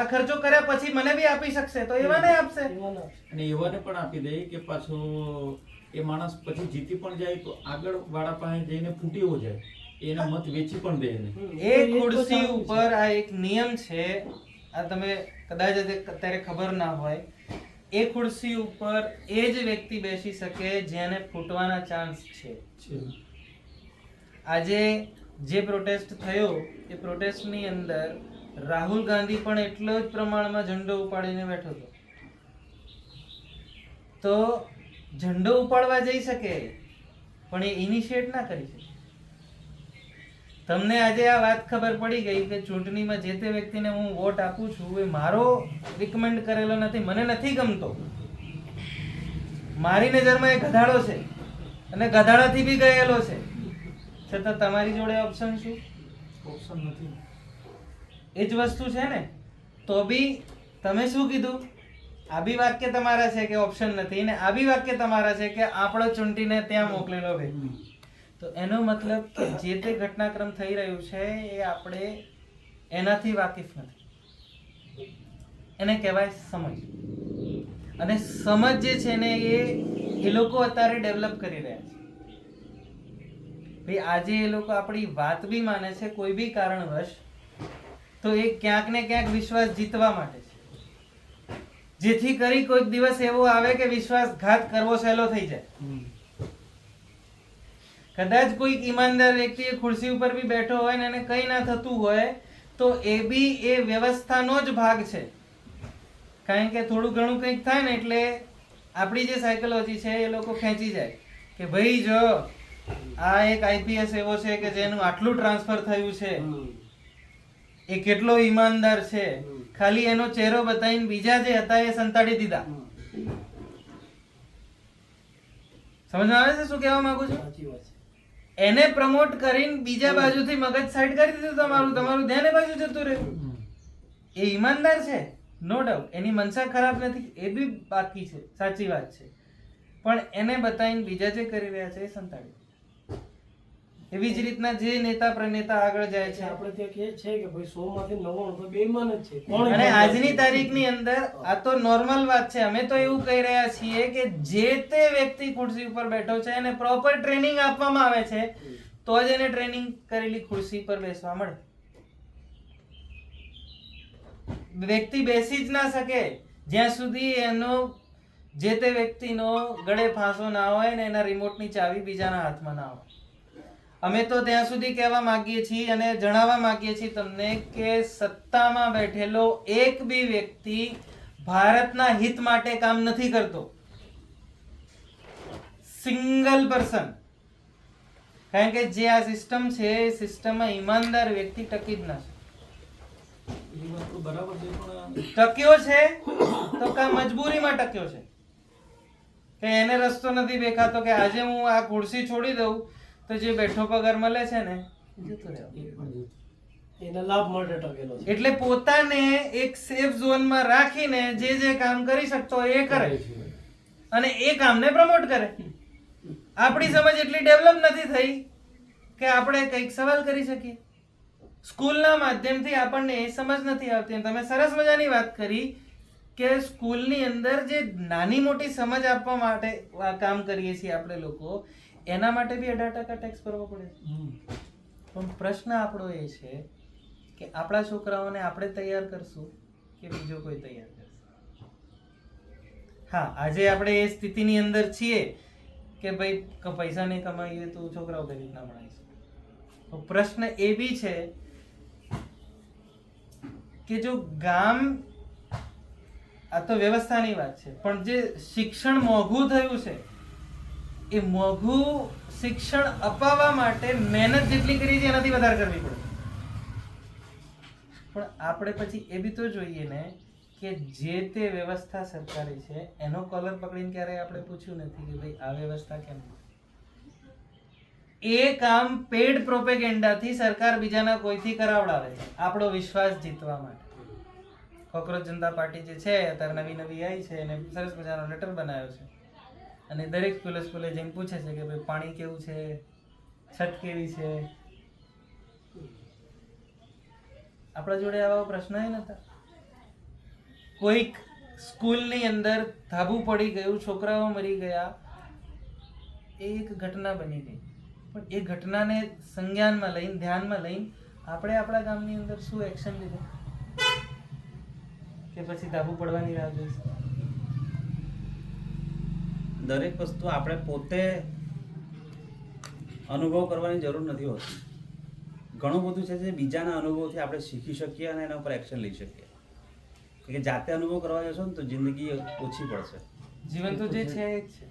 આ ખર્ચો કર્યા પછી મને બી આપી શકશે તો એવાને આપશે. અને એવાને પણ આપી દે કે પાછો એ માણસ પછી જીતી પણ જાય તો આગળ વાળા પાસે જઈને ફૂટીઓ જાય, એના મત વેચી પણ દે એને. એ ખુરશી ઉપર આ એક નિયમ છે, આ તમે કદાચ અત્યારે ખબર ના હોય. એ ખુરશી ઉપર એ જ વ્યક્તિ બેસી શકે જેને ફૂટવાના ચાન્સ છે. આજે જે પ્રોટેસ્ટ થયો એ પ્રોટેસ્ટની અંદર રાહુલ ગાંધી પણ એટલો જ પ્રમાણમાં ઝંડો ઉપાડીને બેઠો હતો. તો ઝંડો ઉપાડવા જઈ શકે પણ એ ઇનિશિએટ ના કરી શકે. તમને આજે આ વાત ખબર પડી ગઈ કે ચૂંટણીમાં જે તે વ્યક્તિને હું વોટ આપું છું એ મારો રિકમેન્ડ કરેલો નથી, મને નથી ગમતો, મારી નજરમાં એ ગધાડો છે અને ગધાડાથી બી ગયેલો છે, છતાં તમારી જોડે ઓપ્શન શું? ઓપ્શન નથી. એ જ વસ્તુ છે ને. તો બી તમે શું કીધું? આ બી વાક્ય તમારા છે કે ઓપ્શન નથી, ને આ બી વાક્ય તમારા છે કે આપણો ચૂંટીને ત્યાં મોકલેલો વ્યક્તિ. તો એનો મતલબ કે જે તે ઘટનાક્રમ થઈ રહ્યું છે એ આપણે એનાથી વાકેફ નથી. એને કહેવાય સમજ. અને સમજ જે છે ને એ લોકો અત્યારે ડેવલપ કરી રહ્યા છે. ભાઈ આજે એ લોકો આપણી વાત બી માને છે કોઈ બી કારણવશ, તો એ ક્યાંક ને ક્યાંક વિશ્વાસ જીતવા માટે છે, જેથી કરી કોઈક દિવસ એવો આવે કે વિશ્વાસઘાત કરવો સહેલો થઈ જાય. કદાચ કોઈક ઈમાનદાર વ્યક્તિ એ ખુરશી ઉપર બી બેઠો હોય ને એને કંઈ ના થતું હોય તો એ બી એ વ્યવસ્થાનો જ ભાગ છે. કારણ કે થોડું ઘણું કંઈક થાય ને એટલે આપણી જે સાયકોલોજી છે એ લોકો ખેંચી જાય કે ભાઈ જો આ એક આઈપીએસ એવો છે કે જેનું આટલું ટ્રાન્સફર થયું છે, એ કેટલો ઈમાનદાર છે, ખાલી એનો ચહેરો બતાવીને બીજા જે હતા એ સંતાડી દીધા. સમજમાં આવે છે શું કહેવા માંગુ છું? સાચી વાત છે. એને પ્રમોટ કરીને બીજા બાજુથી મગજ સાઈડ કરી દીધું, તમારું ધ્યાન એ બાજુ જતું રહ્યું. એ ઈમાનદાર છે, નો ડાઉટ, એની મનસા ખરાબ નથી, એ બી બાકી છે, સાચી વાત છે, પણ એને બતાવીને બીજા જે કરી રહ્યા છે એ સંતાડી. એવી જ રીતના જે નેતા પ્રનેતા આગળ જાય છે, આપણે ત્યાં કહે છે કે ભાઈ 100 માંથી 99 તો બેઈમાન જ છે. કોણ અને આજની તારીખની અંદર આ તો નોર્મલ વાત છે. અમે તો એવું કહી રહ્યા છીએ કે જે તે વ્યક્તિ ખુરશી ઉપર બેઠો છે એને પ્રોપર ટ્રેનિંગ આપવામાં આવે છે તો જ એને ટ્રેનિંગ કરેલી ખુરશી પર બેસવા મળે. વ્યક્તિ બેસી જ ના શકે જ્યાં સુધી એનો જે તે વ્યક્તિનો ગળે ફાંસો ના હોય ને એના રિમોટની ચાવી બીજાના હાથમાં ના હોય. અમે તો ત્યાં સુધી કહેવા માંગીએ છીએ અને જણાવવા માંગીએ છીએ તમને કે સત્તામાં બેઠેલો એક બી વ્યક્તિ ભારતના હિત માટે કામ નથી કરતો. Single person. કારણ કે જે આ સિસ્ટમ છે એ સિસ્ટમમાં ઈમાનદાર વ્યક્તિ ટકી જ ના છે. એ વાત તો બરાબર છે, પણ ટક્યો છે તો કા મજબૂરીમાં ટક્યો છે કે એને રસ્તો નથી દેખાતો કે આજે હું આ ખુરશી છોડી દઉં તો જે બેઠો પગાર મળે છે ને જતો રહેવો. એ પણ છે. એના લાભ માટે ટકેલો છે. એટલે પોતાને એક સેફ ઝોનમાં રાખીને જે કામ કરી શકતો હોય એ કરે અને એ કામને પ્રમોટ કરે. આપણી સમજ એટલી ડેવલપ નથી થઈ કે આપણે કંઈક સવાલ કરી શકીએ. સ્કૂલના માધ્યમથી આપણને એ સમજ નથી આવતી. અને તમે સરસ મજાની વાત કરી કે સ્કૂલની અંદર જે નાની મોટી સમજ આપવા માટે આ કામ કરીએ છીએ આપણે લોકો, એના માટે બી 18% ટેક્સ ભરવો પડે છે. પણ પ્રશ્ન આપણો એ છે કે આપણા છોકરાઓને આપણે તૈયાર કરશું કે બીજો કોઈ તૈયાર કરશે. હા, આજે આપણે એ સ્થિતિની અંદર છીએ કે ભાઈ પૈસા નહીં કમાઈએ તો છોકરાઓ કઈ રીતના ભણાવીશું. તો પ્રશ્ન એ બી છે કે જો ગામ, આ તો વ્યવસ્થાની વાત છે, પણ જે શિક્ષણ મોંઘું થયું છે એ મોંઘું શિક્ષણ અપાવવા માટે મહેનત જેટલી કરી છે એનાથી વધારે કરવી પડે. પણ આપણે પછી એ બી તો જોઈએ ને કે જે તે વ્યવસ્થા સરકારી છે એનો કોલર પકડીને ક્યારેય આપણે પૂછ્યું નથી કે ભાઈ આ વ્યવસ્થા કેમ. એ કામ પેડ પ્રોપેગેન્ડાથી સરકાર બીજાના કોઈથી કરાવડાવે છે આપણો વિશ્વાસ જીતવા માટે. કોકરોચ જનતા પાર્ટી જે છે અત્યારે નવી આવી છે એને સરસ મજાનો લેટર બનાવ્યો છે અને દરેક સ્કૂલે જઈને પૂછે છે કે ભાઈ પાણી કેવું છે, છત કેવી છે. આપણા જોડે આવા પ્રશ્ન નતા. કોઈક સ્કૂલની અંદર ધાબુ પડી ગયું, છોકરાઓ મરી ગયા, એ એક ઘટના બની ગઈ. પણ એ ઘટનાને સંજ્ઞાનમાં લઈને, ધ્યાનમાં લઈને આપણે આપણા ગામની અંદર શું એક્શન લીધું કે પછી ધાબુ પડવાની રાહ જોઈશું? દરેક વસ્તુ આપણે પોતે અનુભવ કરવાની જરૂર નથી હોતી. ઘણું બધું છે જે બીજાના અનુભવથી આપણે શીખી શકીએ અને એના ઉપર એક્શન લઈ શકીએ. કે જાતે અનુભવ કરવા જશો ને તો જિંદગી ઓછી પડશે. જીવન તો જે છે એ જ છે.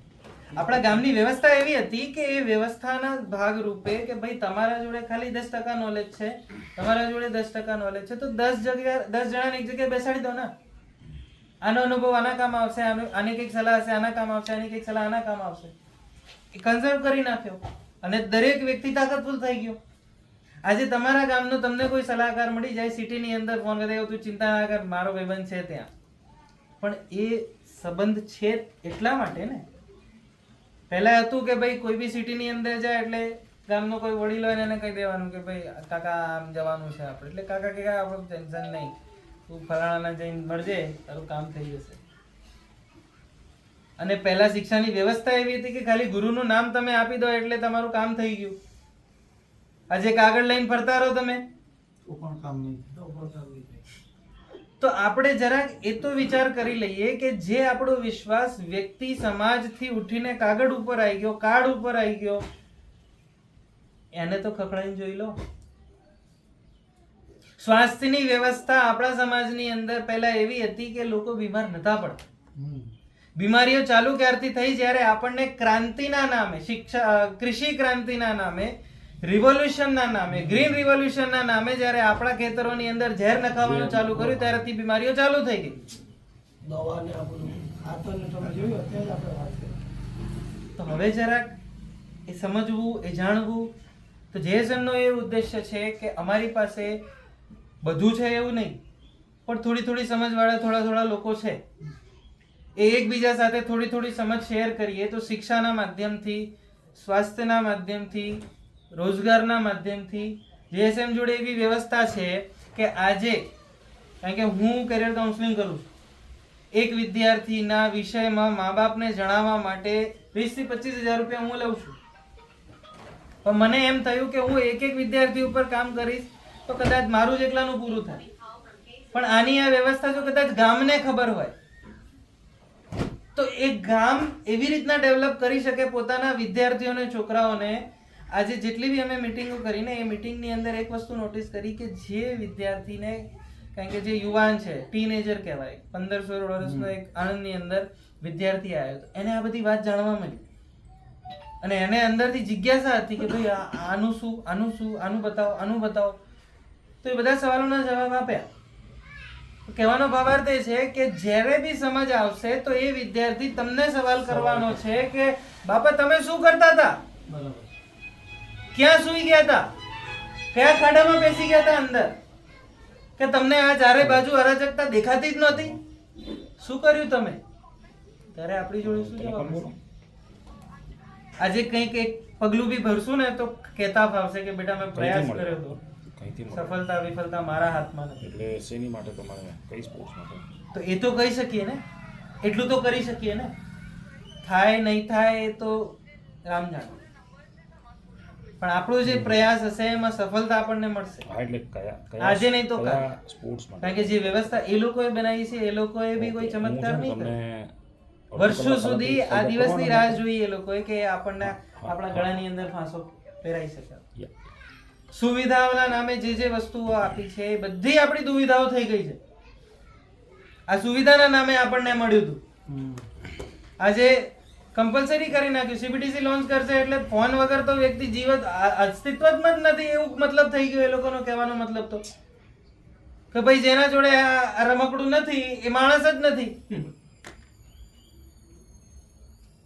આપણા ગામની વ્યવસ્થા એવી હતી કે એ વ્યવસ્થાના ભાગ રૂપે કે ભાઈ તમારા જોડે ખાલી 10% નોલેજ છે, તમારા જોડે 10% નોલેજ છે, તો 10 જણાને એક જગ્યાએ બેસાડી દો ને. આનો અનુભવ આના કામ આવશે, આની કંઈક સલાહ હશે આના કામ આવશે, આની કંઈક સલાહ આના કામ આવશે. એ કન્સર્વ કરી નાખ્યો અને દરેક વ્યક્તિ તાકાતફુલ થઈ ગયો. આજે તમારા ગામનો તમને કોઈ સલાહકાર મળી જાય, સિટીની અંદર ફોન કરી તું ચિંતા ના કર, મારો ભાઈબંધ છે ત્યાં. પણ એ સંબંધ છે એટલા માટે ને. પહેલા હતું કે ભાઈ કોઈ બી સિટીની અંદર જાય એટલે ગામનો કોઈ વડીલ હોય ને એને કહી દેવાનું કે ભાઈ કાકા આમ જવાનું છે આપણે. એટલે કાકા કે આપણું ટેન્શન નહીં, તું ફલાણાના જઈને મળજે, તારું કામ થઈ જશે. અને પહેલા શિક્ષાની વ્યવસ્થા એવી હતી કે ખાલી ગુરુનું નામ તમે આપી દો એટલે તમારું કામ થઈ ગયું. આજે કાગળ લઈને ફરતા રહો તમે તો પણ કામ નહીં. તો આપણે જરાક એ તો વિચાર કરી લઈએ કે જે આપણો વિશ્વાસ વ્યક્તિ સમાજથી ઉઠીને કાગળ ઉપર આવી ગયો, કાર્ડ ઉપર આવી ગયો, એને તો ખખડાઈને જોઈ લો. સ્વાસ્થ્યની વ્યવસ્થા આપણા સમાજની અંદર પહેલા એવી હતી કે લોકો બીમાર નતા પડતા. બીમારીઓ ચાલુ ક્યારથી થઈ? જ્યારે આપણને ક્રાંતિના નામે, કૃષિ ક્રાંતિના નામે, રિવોલ્યુશનના નામે, ગ્રીન રિવોલ્યુશનના નામે જ્યારે આપણા ખેતરોની અંદર ઝેર નખાવાનું ચાલુ કર્યું ત્યારથી બીમારીઓ ચાલુ થઈ ગઈ. દવાને આ બધું ખાતરને તમે જોયું અત્યારે આપણે વાત કરી. તો હવે જરાક એ સમજવું, એ જાણવું. તો જેએસએમનો એ ઉદ્દેશ્ય છે કે અમારી પાસે બધું છે એવું નહીં, પણ થોડી થોડી સમજવાળા થોડા લોકો છે. એ એકબીજા સાથે થોડી થોડી સમજ શેર કરીએ તો શિક્ષાના માધ્યમથી, સ્વાસ્થ્યના માધ્યમથી, રોજગારના માધ્યમથી જેએસએમ જોડે એવી વ્યવસ્થા છે કે આજે, કારણ કે હું કરિયર કાઉન્સેલિંગ કરું છું, એક વિદ્યાર્થીના વિષયમાં મા બાપને જણાવવા માટે 20 થી 25 હજાર રૂપિયા હું લઉં છું. પણ મને એમ થયું કે હું એક વિદ્યાર્થી ઉપર કામ કરીશ તો કદાચ મારું જ એકલાનું પૂરું થાય. પણ આની આ વ્યવસ્થા જો કદાચ ગામને ખબર હોય તો એક ગામ એવી રીતના ડેવલપ કરી શકે પોતાના વિદ્યાર્થીઓને, છોકરાઓને. આજે જેટલી બી અમે મિટિંગો કરીને એ મિટિંગની અંદર એક વસ્તુ નોટિસ કરી કે જે વિદ્યાર્થીને, કારણ કે જે યુવાન છે, ટીનેજર કહેવાય, 15-16 વર્ષનો એક આણંદની અંદર વિદ્યાર્થી આવ્યો હતો, એને આ બધી વાત જાણવા મળી અને એને અંદરથી જિજ્ઞાસા હતી કે ભાઈ આનું શું, આનું શું, આનું બતાવો. તો એ બધા સવાલોના જવાબ આપ્યા. કહેવાનો ભાવાર્થ એ છે કે જ્યારે બી સમજ આવશે તો એ વિદ્યાર્થી તમને સવાલ કરવાનો છે કે બાપા તમે શું કરતા હતા, ક્યાં સૂઈ ગયા હતા, કયા ખાડામાં બેસી ગયા હતા અંદર, કે તમને આ ચારે બાજુ અરાજકતા દેખાતી જ નહોતી, શું કર્યું તમે? ત્યારે આપણી જોડે શું જવાબ હશે? આજે કંઈક એક પગલું બી ભરશું ને તો કહેતા ફાવશે કે બેટા મેં પ્રયાસ મળે? કર્યો હતો, કઈથી મળે? સફળતા વિફળતા મારા હાથમાં નથી. એટલે શેની માટે તમારે કઈ સ્પોર્ટ્સ માટે? તો એ તો કહી શકીએ ને, એટલું તો કરી શકીએ ને. થાય નહીં થાય એ તો રામ જાણે, પણ આપણો જે પ્રયાસ હશે એમાં સફળતા આપણને મળશે. હા, એટલે કયા આજે નહીં તો કાલ. કયા સ્પોર્ટ્સ માટે? કારણ કે જે વ્યવસ્થા એ લોકોએ બનાવી છે એ લોકોએ બી કોઈ હું છે ચમત્કાર ને નહીં તમને કર્યો. વર્ષો સુધી આ અડધો દિવસની કલાક રાહ જોઈ એ લોકોએ કે આપણને આપણા ગળાની અંદર ફાંસો પહેરાઈ શકે. Yeah. સુવિધાઓના નામે જે જે વસ્તુઓ આપી છે એ બધી આપણી દુવિધાઓ થઈ ગઈ છે. આ સુવિધાના નામે આપણને મળ્યું હતું, આજે કમ્પલસરી કરી નાખ્યું. CBDC લોન્ચ કરશે એટલે ફોન વગર તો વ્યક્તિ જીવત અસ્તિત્વમાં જ નથી એવું મતલબ થઈ ગયો એ લોકોનો કહેવાનો મતલબ તો કે ભાઈ જેના જોડે આ રમકડું નથી એ માણસ જ નથી.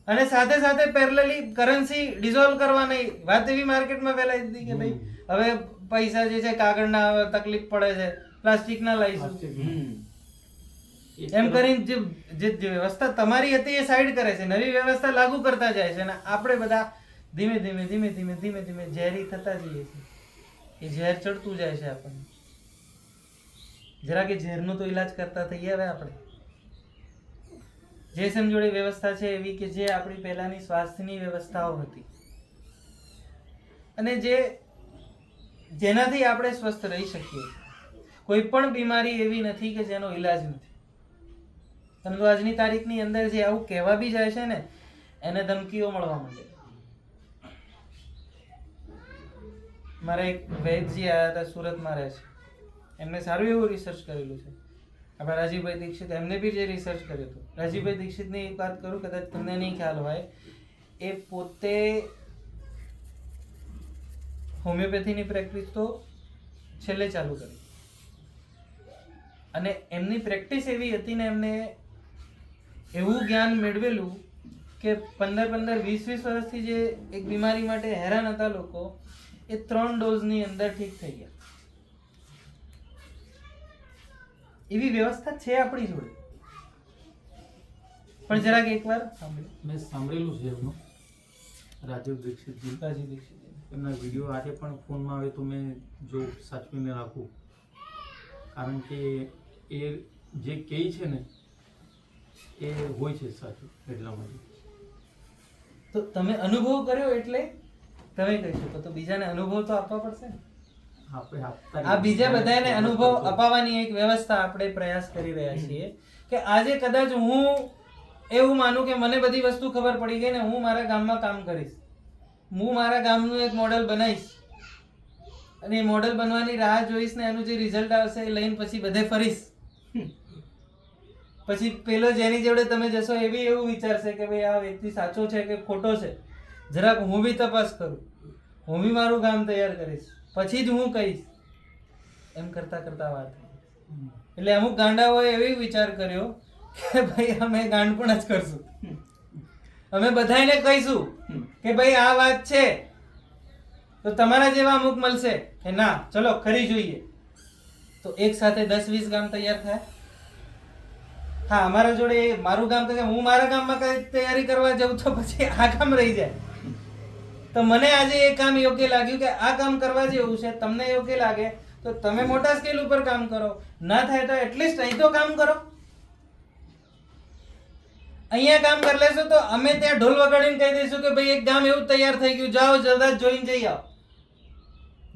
અને સાથે સાથે પેરેલલી કરન્સી ડિઝોલ્વ કરવાની વાત એવી માર્કેટમાં ફેલાઈ દીધી કે ભાઈ હવે પૈસા જે છે કાગળના હવે તકલીફ પડે છે, પ્લાસ્ટિકના લઈશું એમ કરીને જે વ્યવસ્થા તમારી હતી એ સાઈડ કરે છે, નવી વ્યવસ્થા લાગુ કરતા જાય છે અને આપણે બધા ધીમે ધીમે ધીમે ધીમે ધીમે ધીમે ઝેરી થતા જઈએ છીએ. એ ઝેર ચડતું જાય છે આપણને. જરા કે ઝેરનો તો ઈલાજ કરતા થઈએ હવે આપણે. જેસમ જોડે વ્યવસ્થા છે એવી કે જે આપણી પહેલાની સ્વાસ્થ્યની વ્યવસ્થાઓ હતી અને જેનાથી આપણે સ્વસ્થ રહી શકીએ. કોઈ પણ બીમારી એવી નથી કે જેનો ઈલાજ નથી. પરંતુ આજની તારીખની અંદર જે આવું કહેવા બી જાય છે ને એને ધમકીઓ મળવા માંડે. મારા એક વૈદજી આવ્યા હતા, સુરતમાં રહે છે, એમને સારું એવું રિસર્ચ કરેલું છે. આપણા રાજીવભાઈ દીક્ષિત એમને બી જે રિસર્ચ કર્યું હતું. રાજીવભાઈ દીક્ષિતની એક વાત કરું, કદાચ તમને નહીં ખ્યાલ હોય, એ પોતે હોમિયોપેથીની પ્રેક્ટિસ તો છેલ્લે ચાલુ કરી અને એમની પ્રેક્ટિસ એવી હતી ને એમને એવું જ્ઞાન મેળવેલું કે 15-20 વર્ષથી જે એક બીમારી માટે હેરાન હતા લોકો, એ 3 ડોઝની અંદર ઠીક થઈ ગયા. એવી વ્યવસ્થા છે આપણી જોડે. પણ જરાક એકવાર મેં સાંભળેલું છે એમનું, રાજીવ દીક્ષિતજી. રાજીવ દીક્ષિત એમના વિડીયો આજે પણ ફોનમાં આવે તો મેં જો સાચવીને રાખું, કારણ કે એ જે કહે છે ને એ હોય છે સાચું. એટલા માટે તો તમે અનુભવ કર્યો એટલે તમે કહી શકો, તો બીજાને અનુભવ તો આપવા પડશે ને. આપણે આપતા આ બીજા બધાને અનુભવ અપાવવાની એક વ્યવસ્થા આપણે પ્રયાસ કરી રહ્યા છીએ કે આજે કદાચ હું એવું માનું કે મને બધી વસ્તુ ખબર પડી ગઈ ને હું મારા ગામમાં કામ કરીશ, હું મારા ગામનું એક મોડેલ બનાવીશ અને એ મોડેલ બનવાની રાહ જોઈશ ને એનું જે રિઝલ્ટ આવશે એ લઈને પછી બધે ફરીશ. પછી પેલો જેની જોડે તમે જશો એ બી એવું વિચારશે કે ભાઈ આ વ્યક્તિ સાચો છે કે ખોટો છે, જરાક હું બી તપાસ કરું, હું બી મારું કામ તૈયાર કરીશ, પછી જ હું કહીશ. એમ કરતા કરતા વાત એટલે અમુક ગાંડાઓએ એવી વિચાર કર્યો કે ભાઈ અમે ગાંડપણ જ કરશું, અમે બધાને કહીશું કે ભાઈ આ વાત છે તો તમારા જેવા અમુક મળશે કે ના ચલો કરી જોઈએ, તો એક સાથે 10-20 ગામ તૈયાર થાય. હા, અમારા જોડે મારું ગામ તો હું મારા ગામમાં કઈ તૈયારી કરવા જાઉં તો પછી આ કામ રહી જાય. તો મને આજે એ કામ યોગ્ય લાગ્યું કે આ કામ કરવા જેવું છે, તમને યોગ્ય લાગે તો તમે મોટા સ્કેલ ઉપર કામ કરો, ના થાય તો એટલીસ્ટ અહીં તો કામ કરો. અહીંયા કામ કરી લેશો તો અમે ત્યાં ઢોલ વગાડીને કહી દઈશું કે ભાઈ એક ગામ એવું તૈયાર થઈ ગયું, જાઓ જલ્દી જોઈને જઈ આવો,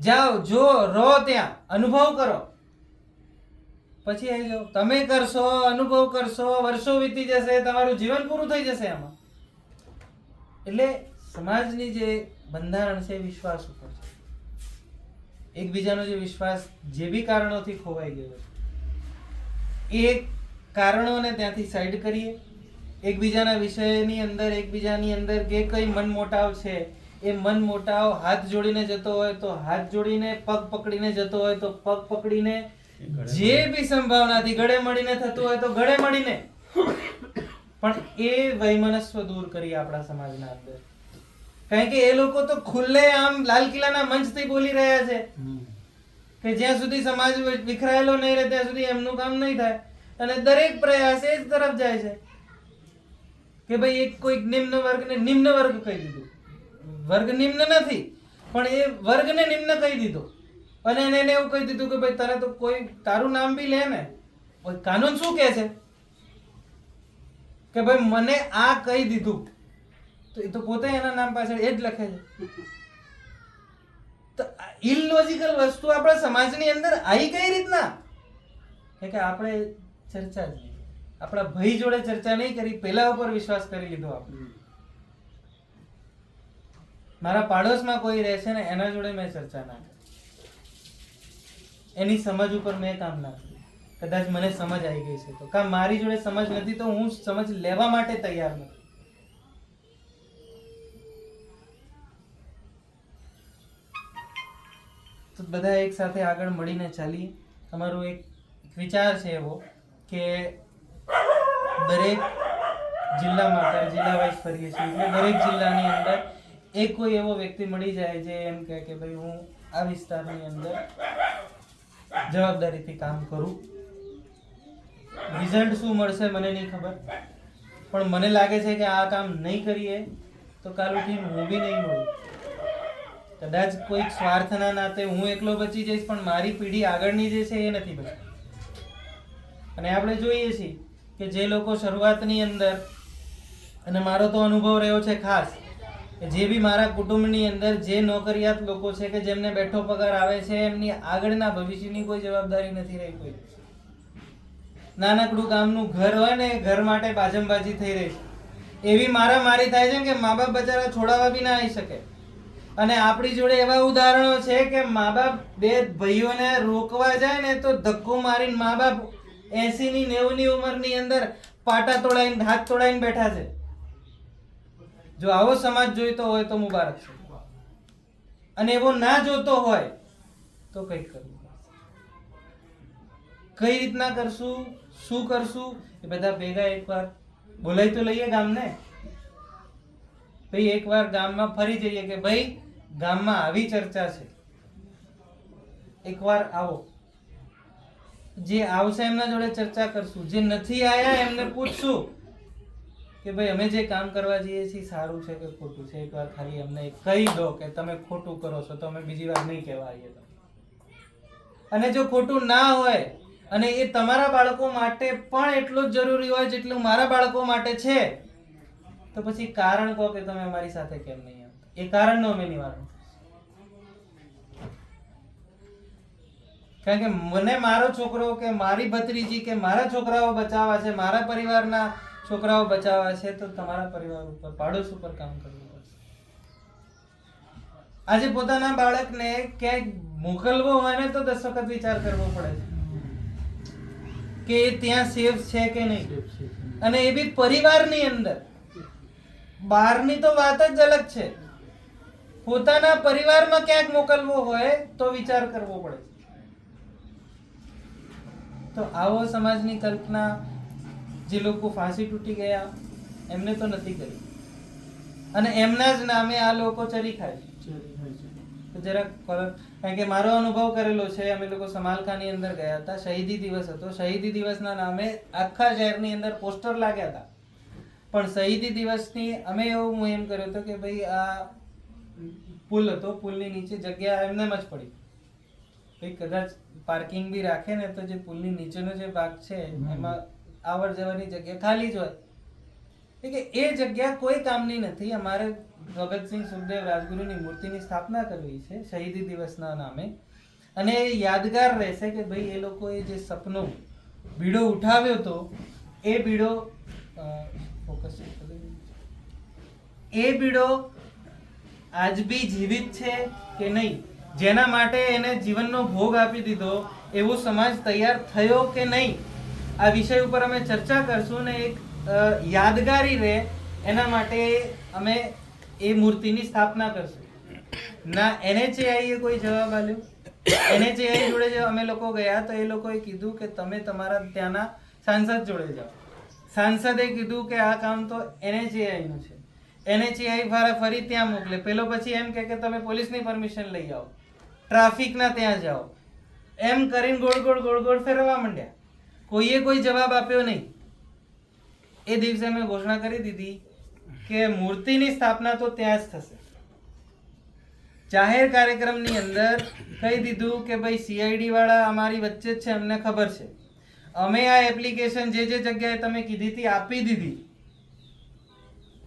જાઓ જો રહો ત્યાં અનુભવ કરો, પછી આવી જાઓ. તમે કરશો, અનુભવ કરશો, વર્ષો વીતી જશે, તમારું જીવન પૂરું થઈ જશે આમાં. એટલે સમાજની જે બંધારણ છે વિશ્વાસ ઉપર છે. એકબીજાનો જે વિશ્વાસ જે બી કારણોથી ખોવાઈ ગયો છે એ કારણોને ત્યાંથી સાઈડ કરીએ. એકબીજાના વિષયની અંદર એકબીજાની અંદર જે કઈ મનમોટાવ છે એ મનમોટાવ હાથ જોડીને જતો હોય તો હાથ જોડીને, પગ પકડીને જતો હોય તો પગ પકડીને, જે બી સંભાવનાથી ગળે મળીને થતું હોય તો ગળે મળીને, પણ એ વૈમનસ્વ દૂર કરી આપણા સમાજના અંદર. કારણ કે એ લોકો તો ખુલ્લે આમ લાલ કિલ્લાના મંચથી બોલી રહ્યા છે કે જ્યાં સુધી સમાજ વિખરાયેલો નહીં રહે ત્યાં સુધી એમનું કામ નહીં થાય, અને દરેક પ્રયાસ એ જ તરફ જાય છે કે ભાઈ એક કોઈક નિમ્ન વર્ગને નિમ્ન વર્ગ કહી દીધું, વર્ગ નિમ્ન નથી, પણ એ વર્ગને નિમ્ન કહી દીધો અને એને એવું કહી દીધું કે ભાઈ તને તો કોઈ તારું નામ બી લે ને, કાનૂન શું કહે છે કે ભાઈ મને આ કહી દીધું, તો એ તો પોતે એના નામ પાછળ એ જ લખે છે. તો ઇલોજિકલ વસ્તુ આપણા સમાજની અંદર આવી કઈ રીતના? કે આપણે ચર્ચા જ નહીં, આપણા ભાઈ જોડે ચર્ચા નહીં કરી, પેલા ઉપર વિશ્વાસ કરી લીધો આપણે. મારા પાડોશમાં કોઈ રહે છે ને એના જોડે મેં ચર્ચા ના કરી, એની સમજ ઉપર મેં કામ ના કર્યું. કદાચ મને સમજ આવી ગઈ છે તો કાં મારી જોડે સમજ નથી તો હું સમજ લેવા માટે તૈયાર નથી. તો બધા એક સાથે આગળ મળીને ચાલીએ. અમારો એક વિચાર છે એવો કે દરેક જિલ્લામાં જિલ્લા વાઇઝ ફરીએ છીએ, એટલે દરેક જિલ્લાની અંદર એક કોઈ એવો વ્યક્તિ મળી જાય જે એમ કહે કે ભાઈ હું આ વિસ્તારની અંદર જવાબદારીથી કામ કરું. રિઝલ્ટ શું મળશે મને નહીં ખબર, પણ મને લાગે છે કે આ કામ નહીં કરીએ તો કાલ ઉઠીને હું બી નહીં મળું. કદાચ કોઈક સ્વાર્થના નાતે હું એકલો બચી જઈશ, પણ મારી પેઢી આગળની જે છે એ નથી બચી. અને આપણે જોઈએ છીએ કે જે લોકો શરૂઆતની અંદર, અને મારો તો અનુભવ રહ્યો છે ખાસ, કે જે બી મારા કુટુંબની અંદર જે નોકરિયાત લોકો છે કે જેમને બેઠો પગાર આવે છે, એમની આગળના ભવિષ્યની કોઈ જવાબદારી નથી રહી. કોઈ નાનકડું ગામનું ઘર હોય ને, ઘર માટે બાજંબાજી થઈ રહી છે. એવી મારામારી થાય છે કે મા બાપ બચારા છોડાવવા બી ના આવી શકે. અને આપણી જોડે એવા ઉદાહરણો છે કે મા બાપ બે ભાઈઓને રોકવા જાય ને તો ધક્કો મારીને મા બાપ 80 ની 90 ની ઉંમરની અંદર પાટા તોડાઈને હાથ તોડાઈને બેઠા છે. જો આવો સમાજ જોઈતો હોય તો મુબારક છે, અને એવો ના જોતો હોય તો કંઈક કરવું. કઈ રીતના કરશું, શું કરશું, એ બધા ભેગા એકવાર બોલાવી તો લઈએ ગામને. ભાઈ એકવાર ગામમાં ફરી જઈએ કે ભાઈ ગામમાં આવી ચર્ચા છે, એકવાર આવો. જે આવશે એમના જોડે ચર્ચા કરશું, જે નથી આયા એમને પૂછશું કે ભાઈ અમે જે કામ કરવા જઈએ છીએ સારું છે કે ખોટું છે. એકવાર ખાલી અમને કહી દો કે તમે ખોટું કરો છો તો અમે બીજી વાર નહીં કહેવા આવીએ. અને જો ખોટું ના હોય અને એ તમારા બાળકો માટે પણ એટલું જ જરૂરી હોય જેટલું મારા બાળકો માટે છે, તો પછી કારણ કહો કે તમે અમારી સાથે કેમ નહીં આવતા. એ કારણનું અમે નિવારણ. કારણ કે મને મારો છોકરો કે મારી ભત્રીજી કે મારા છોકરાઓ બચાવવા છે, મારા પરિવારના છોકરાઓ બચાવવા છે, તો તમારા પરિવાર ઉપર, પાડોશ ઉપર કામ કરવું પડશે. આજે પોતાના બાળકને ક્યાંક મોકલવો હોય ને તો 10 વખત વિચાર કરવો પડે છે કે એ ત્યાં સેફ છે કે નહીં. અને એ બી પરિવારની અંદર. બહારની તો વાત જ અલગ છે, પોતાના પરિવારમાં ક્યાંક મોકલવો હોય તો વિચાર કરવો પડે છે. તો આવો સમાજની કલ્પના જે લોકો ફાંસી તૂટી ગયા એમને તો નથી કરી, અને એમના જ નામે આ લોકો ચરી ખાય છે. તો જરાક કારણ કે મારો અનુભવ કરેલો છે. અમે લોકો સમાલખાની અંદર ગયા હતા, શહીદી દિવસ હતો. શહીદી દિવસના નામે આખા શહેરની અંદર પોસ્ટર લાગ્યા હતા, પણ શહીદી દિવસની અમે એવો મુહિમ કર્યો હતો કે ભાઈ આ પુલ હતો, પુલની નીચે જગ્યા એમને જ પડી. ભાઈ કદાચ પાર્કિંગ બી રાખે ને તો જે પુલની નીચેનો જે ભાગ છે એમાં આવર જવાની જગ્યા ખાલી જ હોય. કે એ જગ્યા કોઈ કામની નથી. અમારે ભગતસિંહ સુખદેવ રાજગુરુની મૂર્તિની સ્થાપના કરવી છે શહીદી દિવસના નામે, અને એ યાદગાર રહેશે કે ભાઈ એ લોકોએ જે સપનો બીડો ઉઠાવ્યો હતો એ બીડો આજ બી જીવિત છે કે નહીં, જેના માટે એને જીવનનો ભોગ આપી દીધો એવો સમાજ તૈયાર થયો કે નહીં. આ વિષય ઉપર અમે ચર્ચા કરશું ને એક યાદગારી રહે એના માટે અમે એ મૂર્તિની સ્થાપના કરશું. ના NHAI એ કોઈ જવાબ આપ્યો. NHAI જોડે જે અમે લોકો ગયા તો એ લોકોએ કીધું કે તમે તમારા ત્યાંના સાંસદ જોડે જાઓ. સાંસદે કીધું કે આ કામ તો NHAI નું છે. NHAI ફરી ત્યાં મોકલે. પેલો પછી એમ કે તમે પોલીસની પરમિશન લઈ આવો, ટ્રાફિકના ત્યાં જાઓ, એમ કરીને ગોળ ગોળ ફેરવા માંડ્યા. કોઈએ કોઈ જવાબ આપ્યો નહીં. એ દિવસે અમે ઘોષણા કરી દીધી કે મૂર્તિની સ્થાપના તો ત્યાં જ થશે, જાહેર કાર્યક્રમની અંદર કહી દીધું કે ભાઈ CID વાળા અમારી વચ્ચે જ છે, અમને ખબર છે, અમે આ એપ્લિકેશન જે જગ્યાએ તમે કીધી હતી આપી દીધી,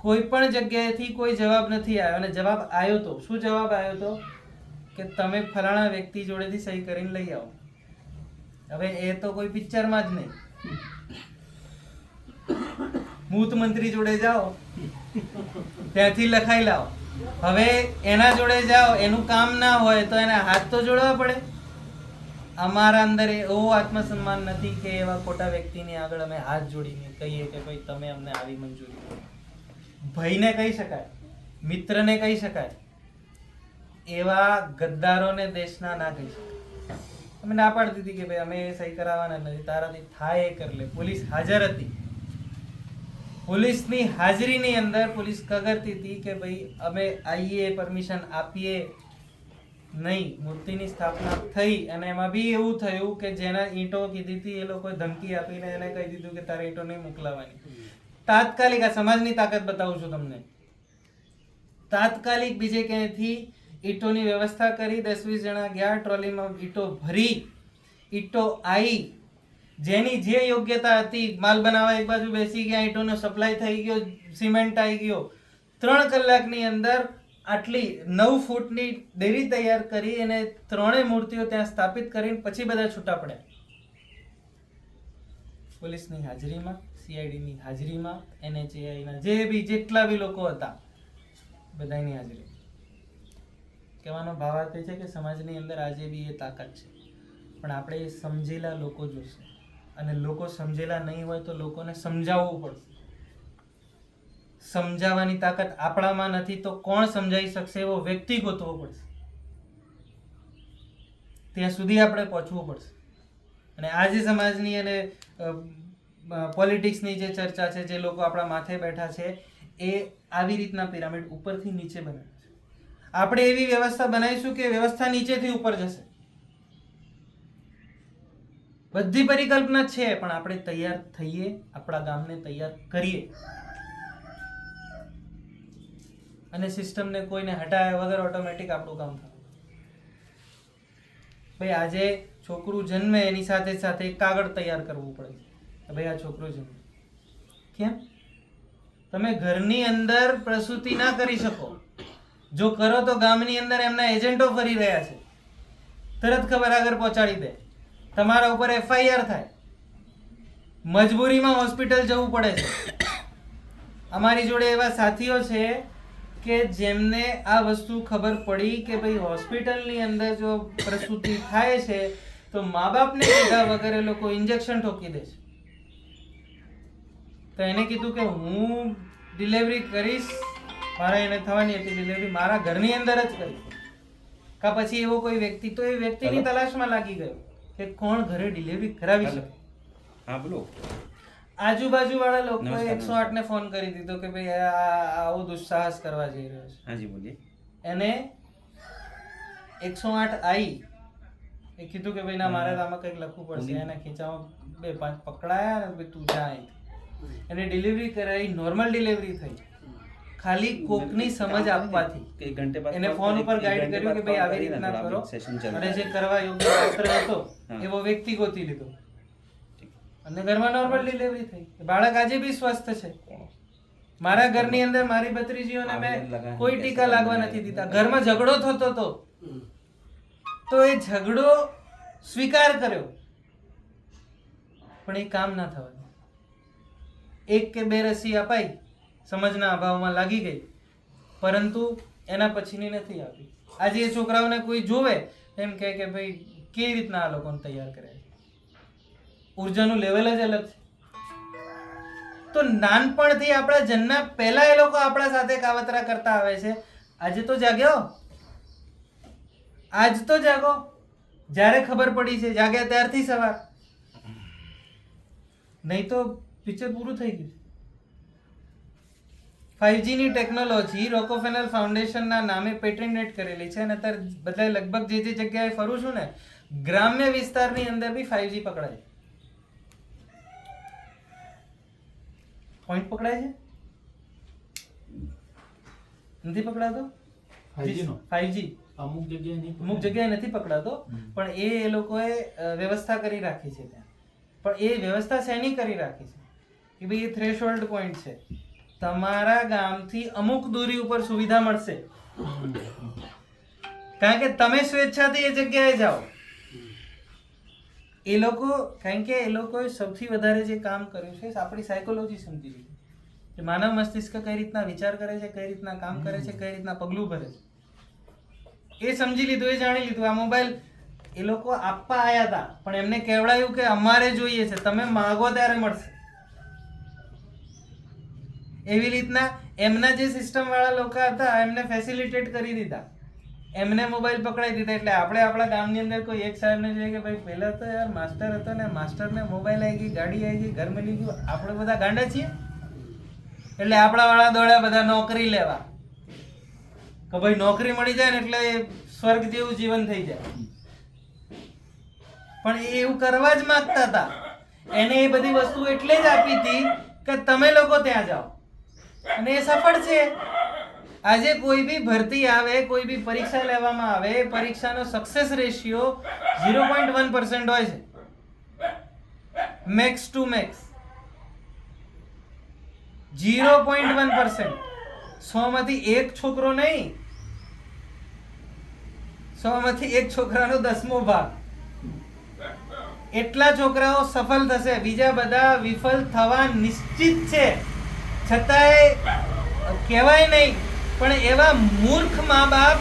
કોઈ પણ જગ્યાએથી કોઈ જવાબ નથી આવ્યો. અને જવાબ આવ્યો તો શું જવાબ આવ્યો તો કે તમે ફલાણા વ્યક્તિ જોડેથી સહી કરીને લઈ આવો. હવે એ તો કોઈ પિક્ચરમાં જ નહીં, મૂત મંત્રી જોડે જાઓ ત્યાંથી લખાઈ લાવો. હવે એના જોડે જાઓ, એનું કામ ના હોય તો એને હાથ તો જોડવા પડે. અમારા અંદર એવો આત્મસન્માન નથી કે એવા ખોટા વ્યક્તિની આગળ અમે હાથ જોડીને કહીએ કે ભાઈ તમે અમને આવી મંજૂરી કરો. ભાઈને કહી શકાય, મિત્રને કહી શકાય, એવા ગદ્દારોને દેશના ના કહી શકાય. અમે ના પાડી દીધી કે ભાઈ અમે સહી કરાવવાના નથી, તારાથી થાય એ કરી લે. પોલીસ હાજર હતી, પોલીસની હાજરીની અંદર પોલીસ કગરતી હતી કે ભાઈ અમે આવીએ, પરમિશન આપીએ નહીં. મૂર્તિની સ્થાપના થઈ અને એમાં બી એવું થયું કે જેના ઈંટો કીધી હતી એ લોકોએ ધમકી આપીને એને કહી દીધું કે તારે ઈંટો નહીં મોકલાવાની. તાત્કાલિક, આ સમાજની તાકાત બતાવું છું તમને, તાત્કાલિક બીજે ક્યાંયથી ઈંટોની વ્યવસ્થા કરી. 10-20 જણા ગયા, ટ્રોલીમાં ઈંટો ભરી, ઈંટો આવી, જેની જે યોગ્યતા હતી, માલ બનાવવા એક બાજુ બેસી ગયા, ઈંટોનો સપ્લાય થઈ ગયો, સિમેન્ટ આવી ગયો. 3 કલાકની અંદર આટલી 9 ફૂટની દેરી તૈયાર કરી અને 3 મૂર્તિઓ ત્યાં સ્થાપિત કરીને પછી બધા છૂટા પડ્યા. પોલીસની હાજરીમાં, CIDની હાજરીમાં, NHAIના જે બી જેટલા બી લોકો હતા બધાની હાજરી. કહેવાનો ભાવાર્થ એ છે કે સમાજની અંદર આજે બી એ તાકાત છે, પણ આપણે એ સમજેલા લોકો જોશે. અને લોકો સમજેલા નહીં હોય તો લોકોને સમજાવવું પડશે. સમજાવવાની તાકાત આપણામાં નથી તો કોણ સમજાવી શકશે? એવો વ્યક્તિ ગોતવો પડશે. ત્યાં સુધી આપણે પહોંચવું પડશે. અને આજે સમાજની અને પોલિટિક્સની જે ચર્ચા છે, જે લોકો આપણા માથે બેઠા છે, એ આવી રીતના પિરામિડ ઉપરથી નીચે બનાવે છે. આપણે એવી વ્યવસ્થા બનાવીશું કે વ્યવસ્થા નીચેથી ઉપર જશે. બધી પરિકલ્પના છે, પણ આપણે તૈયાર થઈએ, આપણા ગામને તૈયાર કરીએ અને સિસ્ટમને કોઈને હટાવ્યા વગર ઓટોમેટિક આપણું કામ થાય. ભાઈ આજે છોકરું જન્મે એની સાથે સાથે કાગળ તૈયાર કરવું પડે કે ભાઈ આ છોકરો જન્મે. કેમ? તમે ઘરની અંદર પ્રસૂતિ ના કરી શકો. જો કરો તો ગામની અંદર એમના એજન્ટો ફરી રહ્યા છે, તરત ખબર આગળ પહોંચાડી દે, તમારા ઉપર FIR થાય, મજબૂરીમાં હોસ્પિટલ જવું પડે છે. અમારી જોડે એવા સાથીઓ છે કે જેમને આ વસ્તુ ખબર પડી કે ભાઈ હોસ્પિટલની અંદર જો પ્રસૂતિ થાય છે તો મા બાપને કીધા વગર એ લોકો ઇન્જેક્શન ઠોકી દે છે. તો એને કીધું કે હું ડિલિવરી કરીશ, મારે એને થવાની હતી ડિલિવરી, મારા ઘરની અંદર જ કરીશ. કા પછી એવો કોઈ વ્યક્તિ, તો એ વ્યક્તિની તલાશમાં લાગી ગયો કે કોણ ઘરે ડિલિવરી કરાવી શકે. હા બોલો. આજુબાજુ વાળા લોકોએ નમસ્કાર. 108 ને ફોન કરી દીધો કે ભાઈ આવો દુસ્સાહસ કરવા જઈ રહ્યો છે. હાજી બોલીએ. એને 108 આવી, એ કીધું કે ભાઈ ના મારે તો આમાં કંઈક લખવું પડશે. એને ખીચામાં 2-5 પકડાયા અને ભાઈ તું જા અહીંથી. એને ડિલિવરી કરાવી, નોર્મલ ડિલિવરી થઈ, ખાલી કોકની સમજ આપવાથી. એક ઘંટે બાદ એને ફોન ઉપર ગાઈડ કર્યું કે ભાઈ આવી રીતના કરો, અને જે કરવા યોગ્ય પાત્ર હતો એવો વ્યક્તિ ગોતી લીધો અને ઘરમાં નોર્મલ ડિલિવરી થઈ. બાળક આજે બી સ્વસ્થ છે. મારા ઘરની અંદર મારી ભત્રીજીઓને મેં કોઈ ટીકા લાગવા નથી દીધા. ઘરમાં ઝઘડો થતો હતો તો એ ઝઘડો સ્વીકાર કર્યો, પણ એ કામ ના થવાનું. 1 કે 2 રસી અપાઈ, સમજના અભાવમાં લાગી ગઈ, પરંતુ એના પછીની નથી આપી. આજે એ છોકરાઓને કોઈ જોવે એમ કહે કે ભાઈ કેવી રીતના આ લોકોને તૈયાર કરે છે. ઉર્જાનું લેવલ જ અલગ છે. તો નાનપણથી આપણા જન્મ પહેલા એ લોકો આપણા સાથે કાવતરા કરતા આવે છે. આજે તો જાગ્યો, આજ તો જાગો. જ્યારે ખબર પડી છે જાગ્યા ત્યારથી સવાર, નહીં તો પિક્ચર પૂરું થઈ ગયું. 5G ની ટેકનોલોજી રોકોફેનલ ફાઉન્ડેશનના નામે પેટન્ટેડ કરેલી છે અને અત્યારે બધા લગભગ જે જગ્યાએ ફરું છું ને, ગ્રામ્ય વિસ્તારની અંદર બી 5G પકડાય. પોઈન્ટ પકડાય છે? નથી પકડાતો 5G નો? 5G અમુક જગ્યાએ નહીં અમુક જગ્યાએ નથી પકડાતો, પણ એ લોકોએ વ્યવસ્થા કરી રાખી છે ત્યાં. પણ એ વ્યવસ્થા શેની કરી રાખી છે કે ભાઈ એ થ્રેશોલ્ડ પોઈન્ટ છે, તમારા ગામથી અમુક દૂરી ઉપર સુવિધા મળશે, કારણ કે તમે સ્વેચ્છાથી એ જગ્યાએ જાઓ. એ લોકો, કારણ કે એ લોકોએ સૌથી વધારે જે કામ કર્યું છે આપણી સાયકોલોજી સમજી લીધી, કે માનવ મસ્તિષ્ક કઈ રીતના વિચાર કરે છે, કઈ રીતના કામ કરે છે, કઈ રીતના પગલું ભરે છે, એ સમજી લીધું, એ જાણી લીધું. આ મોબાઈલ એ લોકો આપવા આવ્યા હતા, પણ એમને કહેવડાયું કે અમારે જોઈએ છે, તમે માગો ત્યારે મળશે. એવી રીતના એમના જે સિસ્ટમ વાળા લોકો હતા એમને ફેસિલિટેટ કરી દીધા, એમને મોબાઈલ પકડાઈ દીધા. એટલે આપણે આપણા ગામની અંદર કોઈ એક સાહેબને જોઈએ કે ભાઈ પહેલા તો યાર માસ્ટર હતો ને માસ્ટરને મોબાઈલ આવી ગઈ, ગાડી આવી ગઈ, ઘર મળી ગયું, આપણે બધા ગાંડા છીએ. એટલે આપણા વાળા દોડ્યા બધા નોકરી લેવા, કે ભાઈ નોકરી મળી જાય ને એટલે સ્વર્ગ જેવું જીવન થઈ જાય. પણ એ એવું કરવા જ માંગતા હતા. એને એ બધી વસ્તુ એટલે જ આપી હતી કે તમે લોકો ત્યાં જાઓ, અને એ સફળ છે. આજે કોઈ બી ભરતી આવે, કોઈ બી પરીક્ષા લેવામાં આવે, પરીક્ષાનો સક્સેસ રેશિયો 0.1% હોય છે, મેક્સ ટુ મેક્સ 0.1%. 100 માંથી એક છોકરો નહીં, 100 માંથી એક છોકરાનો 10મો ભાગ, એટલા છોકરાઓ સફળ થશે, બીજા બધા વિફળ થવા નિશ્ચિત છે. છતાંય કહેવાય નહીં, પણ એવા મૂર્ખ મા બાપ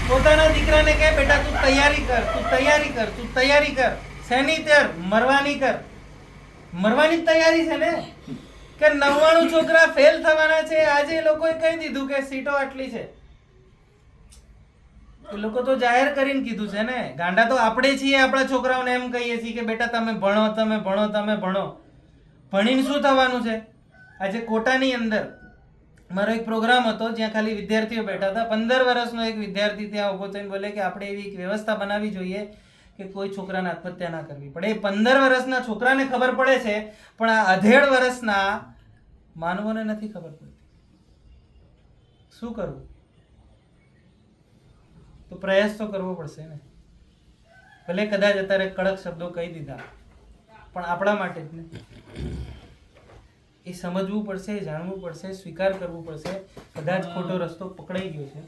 પોતાના દીકરાને કહે બેટા તું તૈયારી કર, તું તૈયારી કર, તું તૈયારી કર. શેની તૈયાર? મરવાની કર. મરવાની જ તૈયારી છે ને, કે 99 છોકરા ફેલ થવાના છે. આજે એ લોકોએ કહી દીધું કે સીટો આટલી છે. એ લોકો તો જાહેર કરીને કીધું છે ને. ગાંડા તો આપણે છીએ, આપણા છોકરાઓને એમ કહીએ છીએ કે બેટા તમે ભણો, તમે ભણો, તમે ભણો. ભણીને શું થવાનું છે? આજે કોટાની અંદર મારો એક પ્રોગ્રામ હતો જ્યાં ખાલી વિદ્યાર્થીઓ બેઠા હતા. 15 વર્ષનો એક વિદ્યાર્થી ત્યાં ઊભો થઈને બોલે કે આપણે એવી એક વ્યવસ્થા બનાવવી જોઈએ કે કોઈ છોકરાને આત્મહત્યા ના કરવી પડે. એ 15 વર્ષના છોકરાને ખબર પડે છે, પણ આ 18 વર્ષના માનવોને નથી ખબર પડતી. શું કરવું? તો પ્રયાસ તો કરવો પડશે ને. ભલે કદાચ અત્યારે કડક શબ્દો કહી દીધા, પણ આપણા માટે જ ને. એ સમજવું પડશે, જાણવું પડશે, સ્વીકાર કરવું પડશે. કદાચ ખોટો રસ્તો પકડાઈ ગયો છે,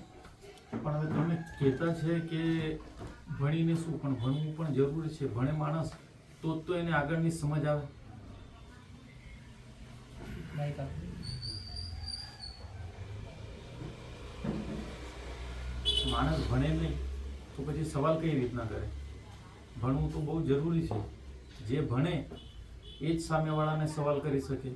પણ હવે તમે કહેતા છે કે ભણીને શું, પણ ભણવું પણ જરૂરી છે. ભણે માણસ તો એને આગળની સમજ આવે. માઈક આપો. માણસ ભણે નહીં તો પછી સવાલ કઈ રીતના કરે? ભણવું તો બહુ જરૂરી છે. જે ભણે એ જ સામેવાળાને સવાલ કરી શકે.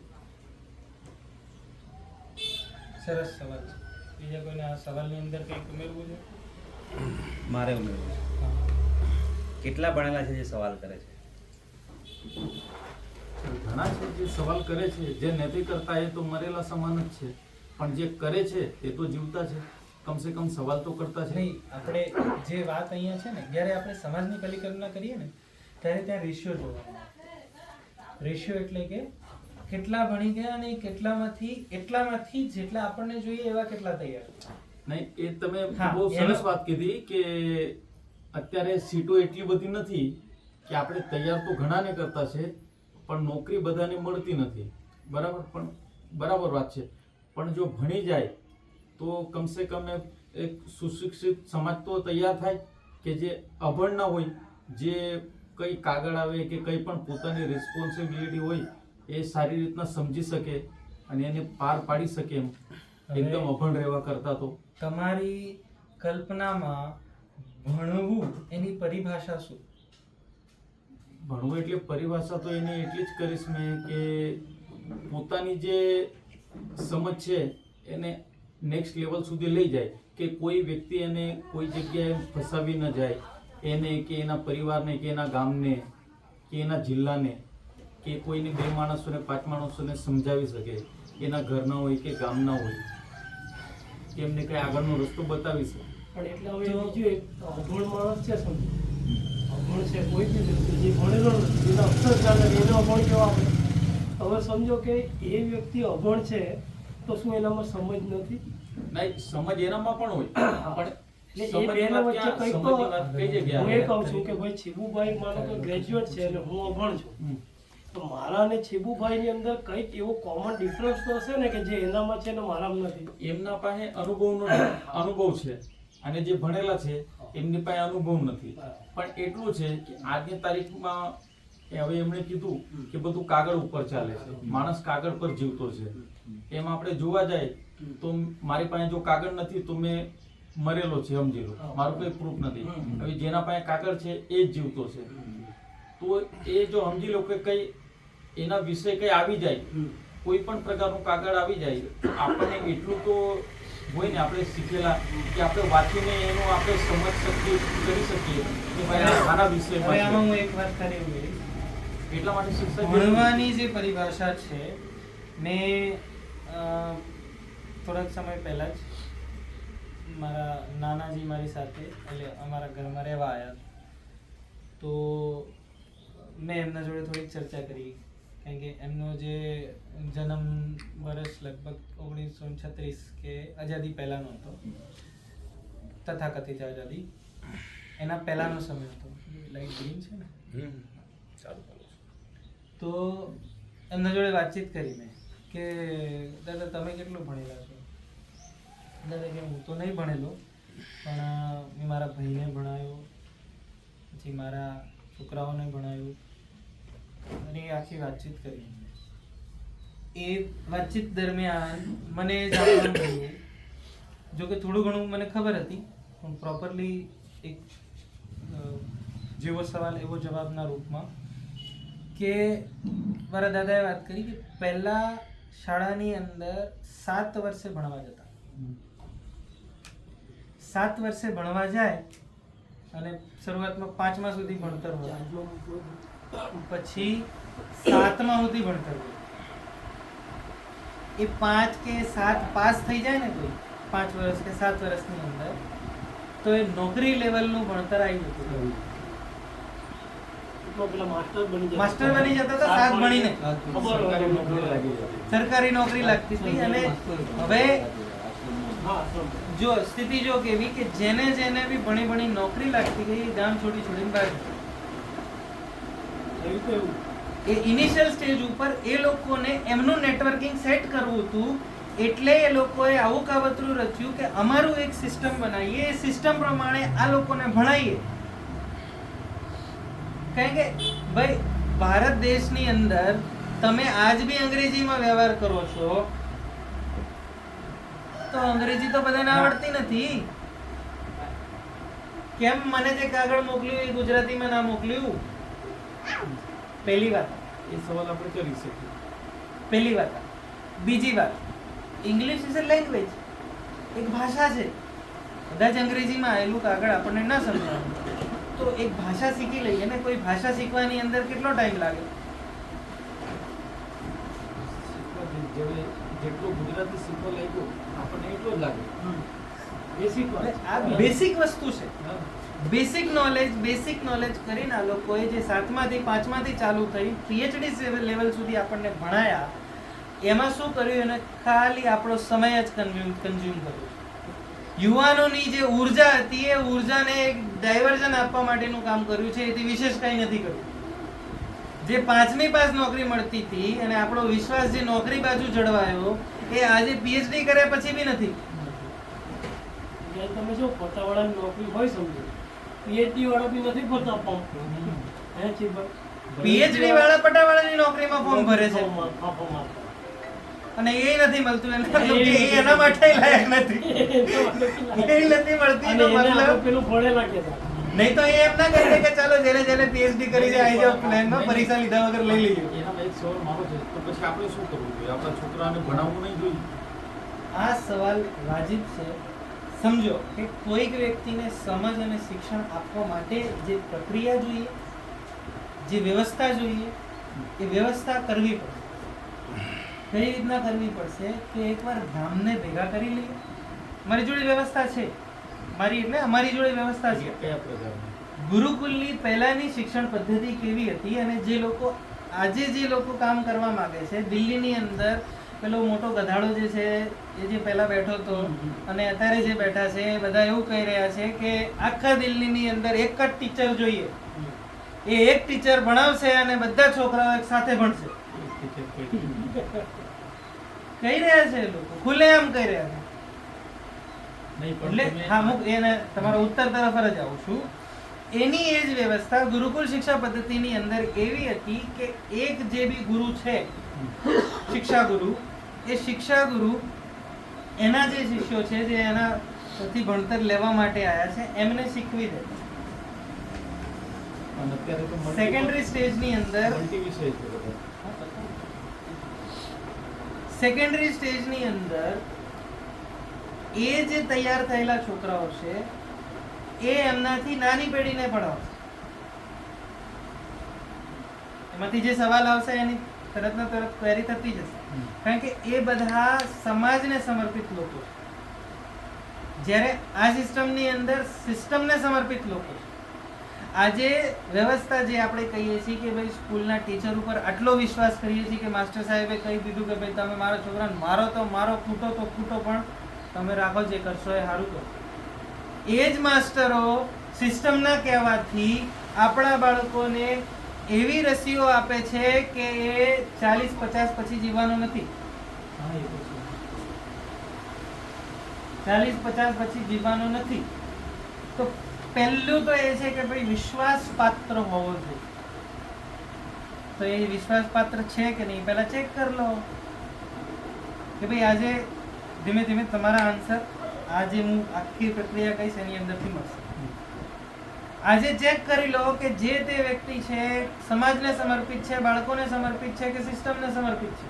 સરસ સવાલ છે. બીજા કોઈને આ સવાલની અંદર કંઈક ઉમેરવું છે? મારે ઉમેરવું છે. કેટલા ભણેલા છે જે સવાલ કરે છે? ઘણા છે જે સવાલ કરે છે, જે નથી કરતા એ તો મરેલા સમાન જ છે, પણ જે કરે છે એ તો જીવતા છે. કમસે કમ સવાલ તો કરતા છે. નહીં, આપણે જે વાત અહીંયા છે ને, જ્યારે આપણે સમાજની પરિકલ્પના કરીએ ને ત્યારે ત્યાં રેશિયો જોવાનો. રેશિયો એટલે કે કેટલા ભણી ગયા અને એટલામાંથી જેટલા આપણને જોઈએ એવા કેટલા તૈયાર. નહીં, એ તમે હા, બહુ એનો- સરસ વાત કીધી કે અત્યારે સીટો એટલી બધી નથી કે આપણે તૈયાર તો ઘણાને કરતા છે, પણ નોકરી બધાને મળતી નથી. બરાબર, પણ બરાબર વાત છે. પણ જો ભણી જાય તો કમસે કમ એક સુશિક્ષિત સમાજ તો તૈયાર થાય કે જે અભણ ના હોય, જે કંઈ કાગળ આવે કે કંઈ પણ પોતાની રિસ્પોન્સિબિલિટી હોય એ સારી રીતના સમજી શકે અને એને પાર પાડી શકે એમ, એકદમ અભણ રહેવા કરતા તો. તમારી કલ્પનામાં ભણવું એની પરિભાષા શું? ભણવું એટલે પરિભાષા તો એની એટલી જ કરીશ મેં કે પોતાની જે સમજ છે એને નેક્સ્ટ લેવલ સુધી લઈ જાય, કે કોઈ વ્યક્તિ એને કોઈ જગ્યાએ ફસાવી ન જાય, એને કે એના પરિવારને કે એના ગામને કે એના જિલ્લાને કે કોઈને 2 માણસોને 5 માણસોને સમજાવી શકે, એના ઘરના હોય કે ગામના હોય, કે એમને કંઈ આગળનો રસ્તો બતાવી શકે. પણ એટલે હવે બીજું એક અભણ માણસ છે, સમજો અભણ છે કોઈ બી વ્યક્તિ જે ભણેલો નથી, જેના અક્ષર ચાલે એને અભણ કેવા આપણે. હવે સમજો કે એ વ્યક્તિ અભણ છે તો શું એનામાં સમજ નથી? નહીં, સમજ એનામાં પણ હોય, પણ એટલે એ બેને વચ્ચે કંઈક તો સમજની વાત કઈ જગ્યાએ હું એ કહું આવે? છું કે ભાઈ છીબુભાઈ માનો કે ગ્રેજ્યુએટ છે અને હું અભણ છું, તો મારા અને છીબુભાઈની અંદર કંઈક એવો કોમન ડિફરન્સ તો હશે ને કે જે એનામાં છે ને મારામાં નથી. એમના પાસે અનુભવ છે અને જે ભણેલા છે એમની પાસે અનુભવ નથી. પણ એટલું છે કે આજની તારીખમાં હવે એમણે કીધું કે બધું કાગળ ઉપર ચાલે છે, માણસ કાગળ પર જીવતો છે. એમ આપણે જોવા જાય તો મારી પાસે જો કાગળ નથી તો મેં મરેલો છે, સમજી લો, મારું કોઈ પ્રૂફ નથી. હવે જેના પાસે કાગળ છે એ જ જીવતો છે. તો એ જો સમજી લો કે કઈ એના વિશે કઈ આવી જાય, કોઈ પણ પ્રકારનું કાગળ આવી જાય, તો આપણને એટલું તો હોય ને, આપણે શીખેલા કે આપણે વાંચીને એનો આપણે સમજ શકીએ, કરી શકીએ કે ભાઈ આ આના હવે વિષયમાં આમાં હું છે. એક વાત કરી ઉમેરીશ. એટલા માટે શિક્ષક ભણવાની જે પરિભાષા છે, મેં થોડાક સમય પહેલા જ મારા નાનાજી મારી સાથે એટલે અમારા ઘરમાં રહેવા આવ્યા, તો મેં એમના જોડે થોડીક ચર્ચા કરી, કારણ કે એમનો જે જન્મ વર્ષ લગભગ 1936 કે આઝાદી પહેલાંનો હતો, તથાકથિત આઝાદી એના પહેલાંનો સમય હતો. લાઈટ ગ્રીન છે ને, સારું ચાલુ છે. તો એમના જોડે વાતચીત કરી મેં કે દાદા તમે કેટલું ભણેલા છો? દાદા કે હું તો નહીં ભણેલો, પણ મેં મારા ભાઈને ભણાવ્યો, પછી મારા છોકરાઓને ભણાવ્યું, અને એ આખી વાતચીત કરી. એ વાતચીત દરમિયાન મને જાણવાનું મળ્યું, જો કે થોડું ઘણું મને ખબર હતી, પણ પ્રોપરલી એક જેવો સવાલ એવો જવાબના રૂપમાં, કે મારા દાદાએ વાત કરી કે પહેલા શાળાની અંદર 7 વર્ષે ભણવા જતા, 7 વર્ષે ભણવા જાય અને શરૂઆતમાં 5મા સુધી ભણતર હોય, પછી 7મા સુધી ભણતર હોય. એ 5 કે 7 પાસ થઈ જાય ને કોઈ 5 વર્ષ કે 7 વર્ષની અંદર, તો એ નોકરી લેવલનું ભણતર આવી જતું. તો પેલા માસ્ટર બની જતા હતા 7 ભણીને, ખબર હોય. સરકારી નોકરી લાગતી હતી. અને હવે હા, સમજો. જો સ્થિતિ જો કેવી કે જેને બી ભણી નોકરી લાગતી ગઈ, એ ગામ છોડીને બહાર ગયા. એવું તો એવું. એ ઇનિશિયલ સ્ટેજ ઉપર એ લોકોને એમનું નેટવર્કિંગ સેટ કરવું હતું, એટલે એ લોકોએ આવું કાવતરું રચ્યું કે અમારું એક સિસ્ટમ બનાવીએ, એ સિસ્ટમ પ્રમાણે આ લોકોને ભણાવીએ. કારણ કે ભાઈ ભારત દેશની અંદર તમે આજ બી અંગ્રેજીમાં વ્યવહાર કરો છો, તો અંગ્રેજી તો બધાને આવડતી નથી. કેમ મને જે કાગળ મોકલ્યું એ ગુજરાતીમાં ના મોકલ્યું? પહેલી વાત. એ સવાલ આપણે કરી શકીએ. પહેલી વાત. બીજી વાત, ઇંગ્લિશ ઇઝ અ લેંગ્વેજ, એક ભાષા છે. કદાચ અંગ્રેજીમાં આવેલું કાગળ આપણને ન સમજાય તો એક ભાષા શીખી લઈએ ને. કોઈ ભાષા શીખવાની અંદર કેટલો ટાઈમ લાગે? જેટલું ગુજરાતી શીખવા લાગ્યું આપણને એટલું જ લાગે. બેસિક વાત. આ બેસિક વસ્તુ છે. બેસિક નોલેજ કરીને આ લોકોએ જે 7માથી 5માથી ચાલુ થઈ PhD લેવલ સુધી આપણને ભણાયા, એમાં શું કર્યું? એને ખાલી આપણો સમય જ કન્ઝ્યુમ કર્યો. યુવાનોની જે ઉર્જા હતી એ ઉર્જાને એક ડાયવર્ઝન આપવા માટેનું કામ કર્યું છે. એથી વિશેષ કંઈ નથી કર્યું. જે 5મી પાસ નોકરી મળતી હતી અને આપણો વિશ્વાસ જે નોકરી બાજુ જળવાયો, એ આજે PhD કર્યા પછી બી નથી. જ્યારે તમે જો પટાવાળાની નોકરી હોય, સમજો PhD વાળા બી નથી ભરતા ફોર્મ. હે ચીભાઈ? PhD વાળા પટાવાળાની નોકરીમાં ફોર્મ ભરે છે ફોર્મ આપતા. અને એ નથી મળતું. એના માટે લાયક નથી. એ નથી મળતી અને તો એને આપણે મતલબ પેલું ભણેલા કહેતા. નહીં તો એ એમ ના કહે કે ચાલો જેને PhD કરી જાય આવી જાઓ પ્લાનમાં, પરીક્ષા લીધા વગર લઈ લઈએ. એનામાં એક સવાલ મારો છે, તો પછી આપણે શું કરવું જોઈએ? આપણા છોકરાને ભણાવવું નહીં જોઈએ? આ સવાલ વાજિબ છે. સમજો કે કોઈક વ્યક્તિને સમજ અને શિક્ષણ આપવા માટે જે પ્રક્રિયા જોઈએ, જે વ્યવસ્થા જોઈએ, એ વ્યવસ્થા કરવી પડશે. કઈ રીતના કરવી પડશે કે એકવાર ગામને ભેગા કરી લઈએ. મારી જોડે વ્યવસ્થા છે, અમારી જોડે વ્યવસ્થા છે. કયા પ્રકારની? ગુરુકુલની પહેલાની શિક્ષણ પદ્ધતિ કેવી હતી, અને જે લોકો આજે કામ કરવા માંગે છે, દિલ્હીની અંદર પેલો મોટો ગધાડો જે છે એ જે પહેલા બેઠો હતો અને અત્યારે જે બેઠા છે એ બધા એવું કહી રહ્યા છે કે આખા દિલ્હીની અંદર એક જ ટીચર જોઈએ, એ એક ટીચર ભણાવશે અને બધા છોકરાઓ એક સાથે ભણશે. કહી રહ્યા છે એ લોકો, ખુલ્લેઆમ કહી રહ્યા છે. નહીં પણ એટલે તમે- હા, હું એને તમારા ઉત્તર તરફ જ આવું છું. એની એ જ વ્યવસ્થા ગુરુકુળ શિક્ષા પદ્ધતિની અંદર એવી હતી કે એક જે બી ગુરુ છે, શિક્ષા ગુરુ, એ શિક્ષા ગુરુ એના જે શિષ્યો છે જે એના પરથી ભણતર લેવા માટે આવ્યા છે એમને શીખવી દે. અને અત્યારે તો સેકન્ડરી સ્ટેજની અંદર મલ્ટી વિષય છે બધા. સેકન્ડરી સ્ટેજની અંદર એ જે તૈયાર થયેલા છોકરાઓ છે એ એમનાથી નાની પેઢીને ભણાવશે. એમાંથી જે સવાલ આવશે એની તરત ને તરત ક્વેરી થતી જશે, કારણ કે એ બધા સમાજને સમર્પિત લોકો છે. જ્યારે આ સિસ્ટમની અંદર સિસ્ટમને સમર્પિત લોકો છે. આજે વ્યવસ્થા જે આપણે કહીએ છીએ કે ભાઈ સ્કૂલના ટીચર ઉપર આટલો વિશ્વાસ કરીએ છીએ કે માસ્ટર સાહેબે કહી દીધું કે ભાઈ તમે મારા છોકરાને મારો તો મારો, ખૂટો તો ખૂટો, પણ તમે રાખો, જે કરશો એ સારું કરો. એ જ માસ્ટરો સિસ્ટમના કહેવાથી આપણા બાળકોને એવી રસીઓ આપે છે કે એ 40-50 પછી જીવવાનું નથી. હા, એ તો છે. 40-50 પછી જીવવાનું નથી. તો પહેલું તો એ છે કે ભાઈ વિશ્વાસ પાત્ર હોવો જોઈએ. તો એ વિશ્વાસ પાત્ર છે કે નહીં પહેલા ચેક કરી લો કે ભાઈ આજે ધીમે ધીમે તમારા આન્સર આજે હું આખી પ્રક્રિયા કહીશ એની અંદરથી મળશે. આજે ચેક કરી લો કે જે તે વ્યક્તિ છે સમાજને સમર્પિત છે, બાળકોને સમર્પિત છે કે સિસ્ટમને સમર્પિત છે.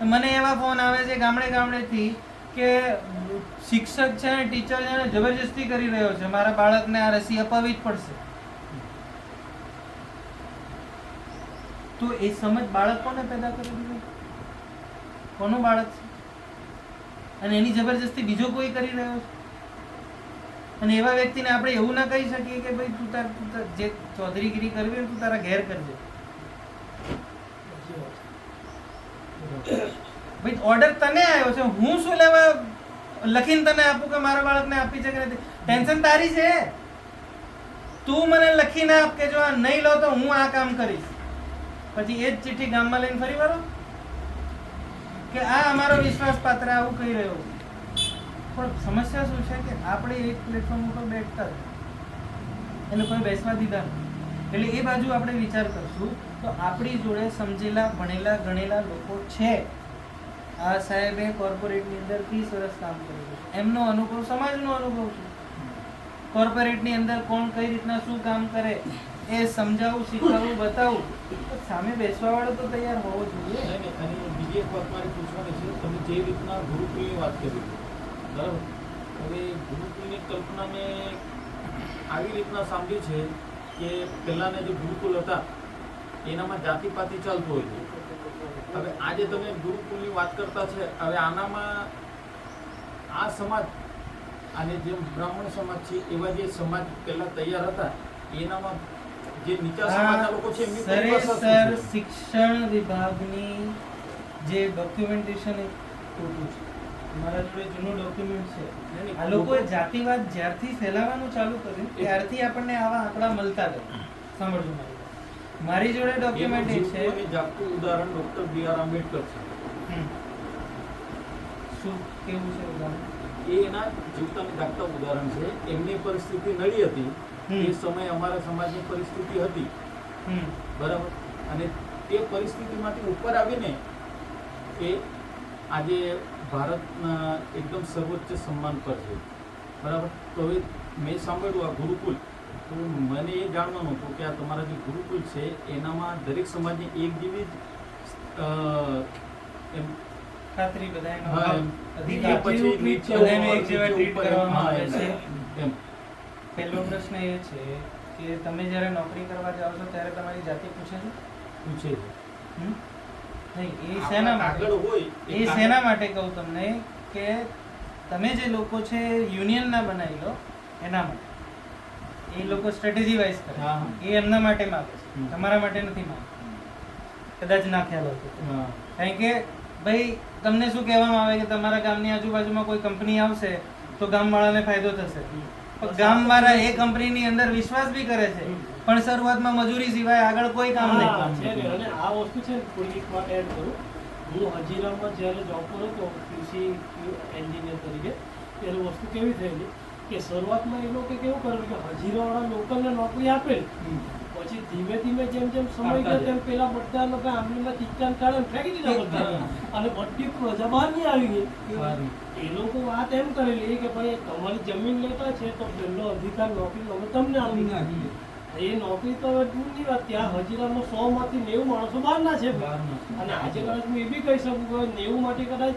મને એવા ફોન આવે છે ગામડેથી કે શિક્ષક છે ને ટીચર છે ને જબરજસ્તી કરી રહ્યો છે, મારા બાળકને આ રસી અપાવવી જ પડશે. તો એ સમજ બાળક કોને પેદા કરી દીધી? કોનું બાળક છે? અને એની જબરજસ્તી બીજો કોઈ કરી રહ્યો છે. અને એવા વ્યક્તિને આપણે એવું ના કહી શકીએ કે ભાઈ તું જે ચૌધરીગીરી કરવી હોય તું તારા ઘેર કરજે. ભાઈ ઓર્ડર તને આવ્યો છે, હું શું લેવા લખીને તને આપું કે મારા બાળકને આપી છે કે નથી? ટેન્શન તારી છે. તું મને લખીને આપ કે જો આ નહીં લો તો હું આ કામ કરીશ. પછી એ જ ચિઠ્ઠી ગામમાં લઈને ફરી વળો કે આ અમારો વિશ્વાસ પાત્ર આવું કહી રહ્યો છે. પણ સમસ્યા શું છે કે આપણે એક પ્લેટફોર્મ ઉપર બેઠતા એને કોઈ બેસવા દીધા નથી. એટલે એ બાજુ આપણે વિચાર કરશું તો આપણી જોડે સમજેલા, ભણેલા, ગણેલા લોકો છે. આ સાહેબે કોર્પોરેટની અંદર 30 વર્ષ કામ કર્યું છે, એમનો અનુભવ સમાજનો અનુભવ છે. કોર્પોરેટની અંદર કોણ કઈ રીતના શું કામ કરે એ સમજાવું, શીખવાડવું, બતાવું. તો સામે બેસવા વાળો તો તૈયાર હોવો જોઈએ. નહીં, નહીં. અને બીજી એક વાત મારી પૂછવાની છે. તમે જે રીતના ગુરુકુળની વાત કરી, બરાબર? હવે ગુરુકુળની કલ્પના મેં આવી રીતના સાંભળી છે કે પહેલાંના જે ગુરુકુળ હતા એનામાં જાતિપાતિ ચાલતું હોય છે. હવે આજે તમે ગુરુકુળની વાત કરતા છે, હવે આનામાં આ સમાજ અને જે બ્રાહ્મણ સમાજ છે એવા જે સમાજ પહેલા તૈયાર હતા એનામાં જે નીચા સમાજના લોકો છે એમની પરિભાષા શું સરેસર છે? શિક્ષણ વિભાગની જે ડોક્યુમેન્ટેશન એ ખોટું છે. મારા જોડે જૂનું ડોક્યુમેન્ટ છે. આ લોકોએ જાતિવાદ જ્યારથી ફેલાવવાનું ચાલુ કર્યું ત્યારથી આપણને આવા આંકડા મળતા ગયા. સાંભળજો મારી જોડે ડોક્યુમેન્ટ એનું છે. જીવતું અને જાગતું ઉદાહરણ ડોક્ટર B.R. આંબેડકર છે. શું કેવું છે ઉદાહરણ? એ એના જીવતા અને જાગતા ઉદાહરણ છે. એમની પરિસ્થિતિ નડી હતી એ સમયે અમારા સમાજની પરિસ્થિતિ હતી, બરાબર? અને તે પરિસ્થિતિમાંથી ઉપર આવીને એ આજે ભારતના એકદમ સર્વોચ્ચ સન્માન પર છે, બરાબર? તો હવે મેં સાંભળ્યું આ ગુરુકુળ, તો મને એ જાણવાનું હતું કે આ તમારા જે ગુરુકુળ છે એનામાં દરેક સમાજની એક જેવી જ એમ ખાતરી બધાયનો હા, હક, એમ. અધિકાર, એ પછી નીચે નીચે બધાયને એક જેવા ઉપર treat કરવામાં હા, આવે છે. એમ. પહેલો પ્રશ્ન એ છે કે તમે જ્યારે નોકરી કરવા જાઓ છો ત્યારે તમારી જાતિ પૂછે છે? પૂછે છે. હમ? નહીં, એ શેના માટે? આગળ હોય એ શેના માટે કહું તમને કે તમે જે લોકો છે યુનિયન ના બનાવી લો એના માટે. એ લોકો સ્ટ્રેટેજી વાઇઝ કરે, હા, હા. એ એમના માટે માગે છે, હમ. તમારા માટે નથી માગતા. કદાચ ના ખ્યાલ હતો તો. હા. કારણ કે ભાઈ તમને શું કહેવામાં આવે કે તમારા ગામની આજુબાજુમાં કોઈ કંપની આવશે તો ગામવાળાને ફાયદો થશે, પણ ગામવાળા એ કંપનીની અંદર વિશ્વાસ બી કરે છે, પણ શરૂઆતમાં મજૂરી સિવાય આગળ કોઈ કામ હા, નહીં. છે ને. અને આ વસ્તુ છે ને થોડીક એક વાત એડ કરું. હું હજીરામાં જ્યારે જોબ પર હતો કૃષિ એન્જિનિયર તરીકે, ત્યારે વસ્તુ કેવી થયેલી કે શરૂઆતમાં એ લોકો કેવું કરેલું કે હજીરાવાળા લોકલને નોકરી આપેલી, પછી ધીમે ધીમે જેમ જેમ સમય ગયો તેમ પેલા બધા લોકો આંબલીમાં ચીચાન કાઢે ને ફેંકી દીધા બધા, અને બધી પ્રજા બહાર નહીં આવી ગઈ. એ લોકો વાત એમ કરેલી કે ભાઈ તમારી જમીન લેતા છે તો પહેલો અધિકાર નોકરી અમે તમને આપી. એ નોકરી તો હવે દૂરની વાત, ત્યાં હજીરામાં 100 માંથી 90 માણસો બહારના છે. અને આજે કદાચ હું એ બી કહી શકું કે 90 માંથી કદાચ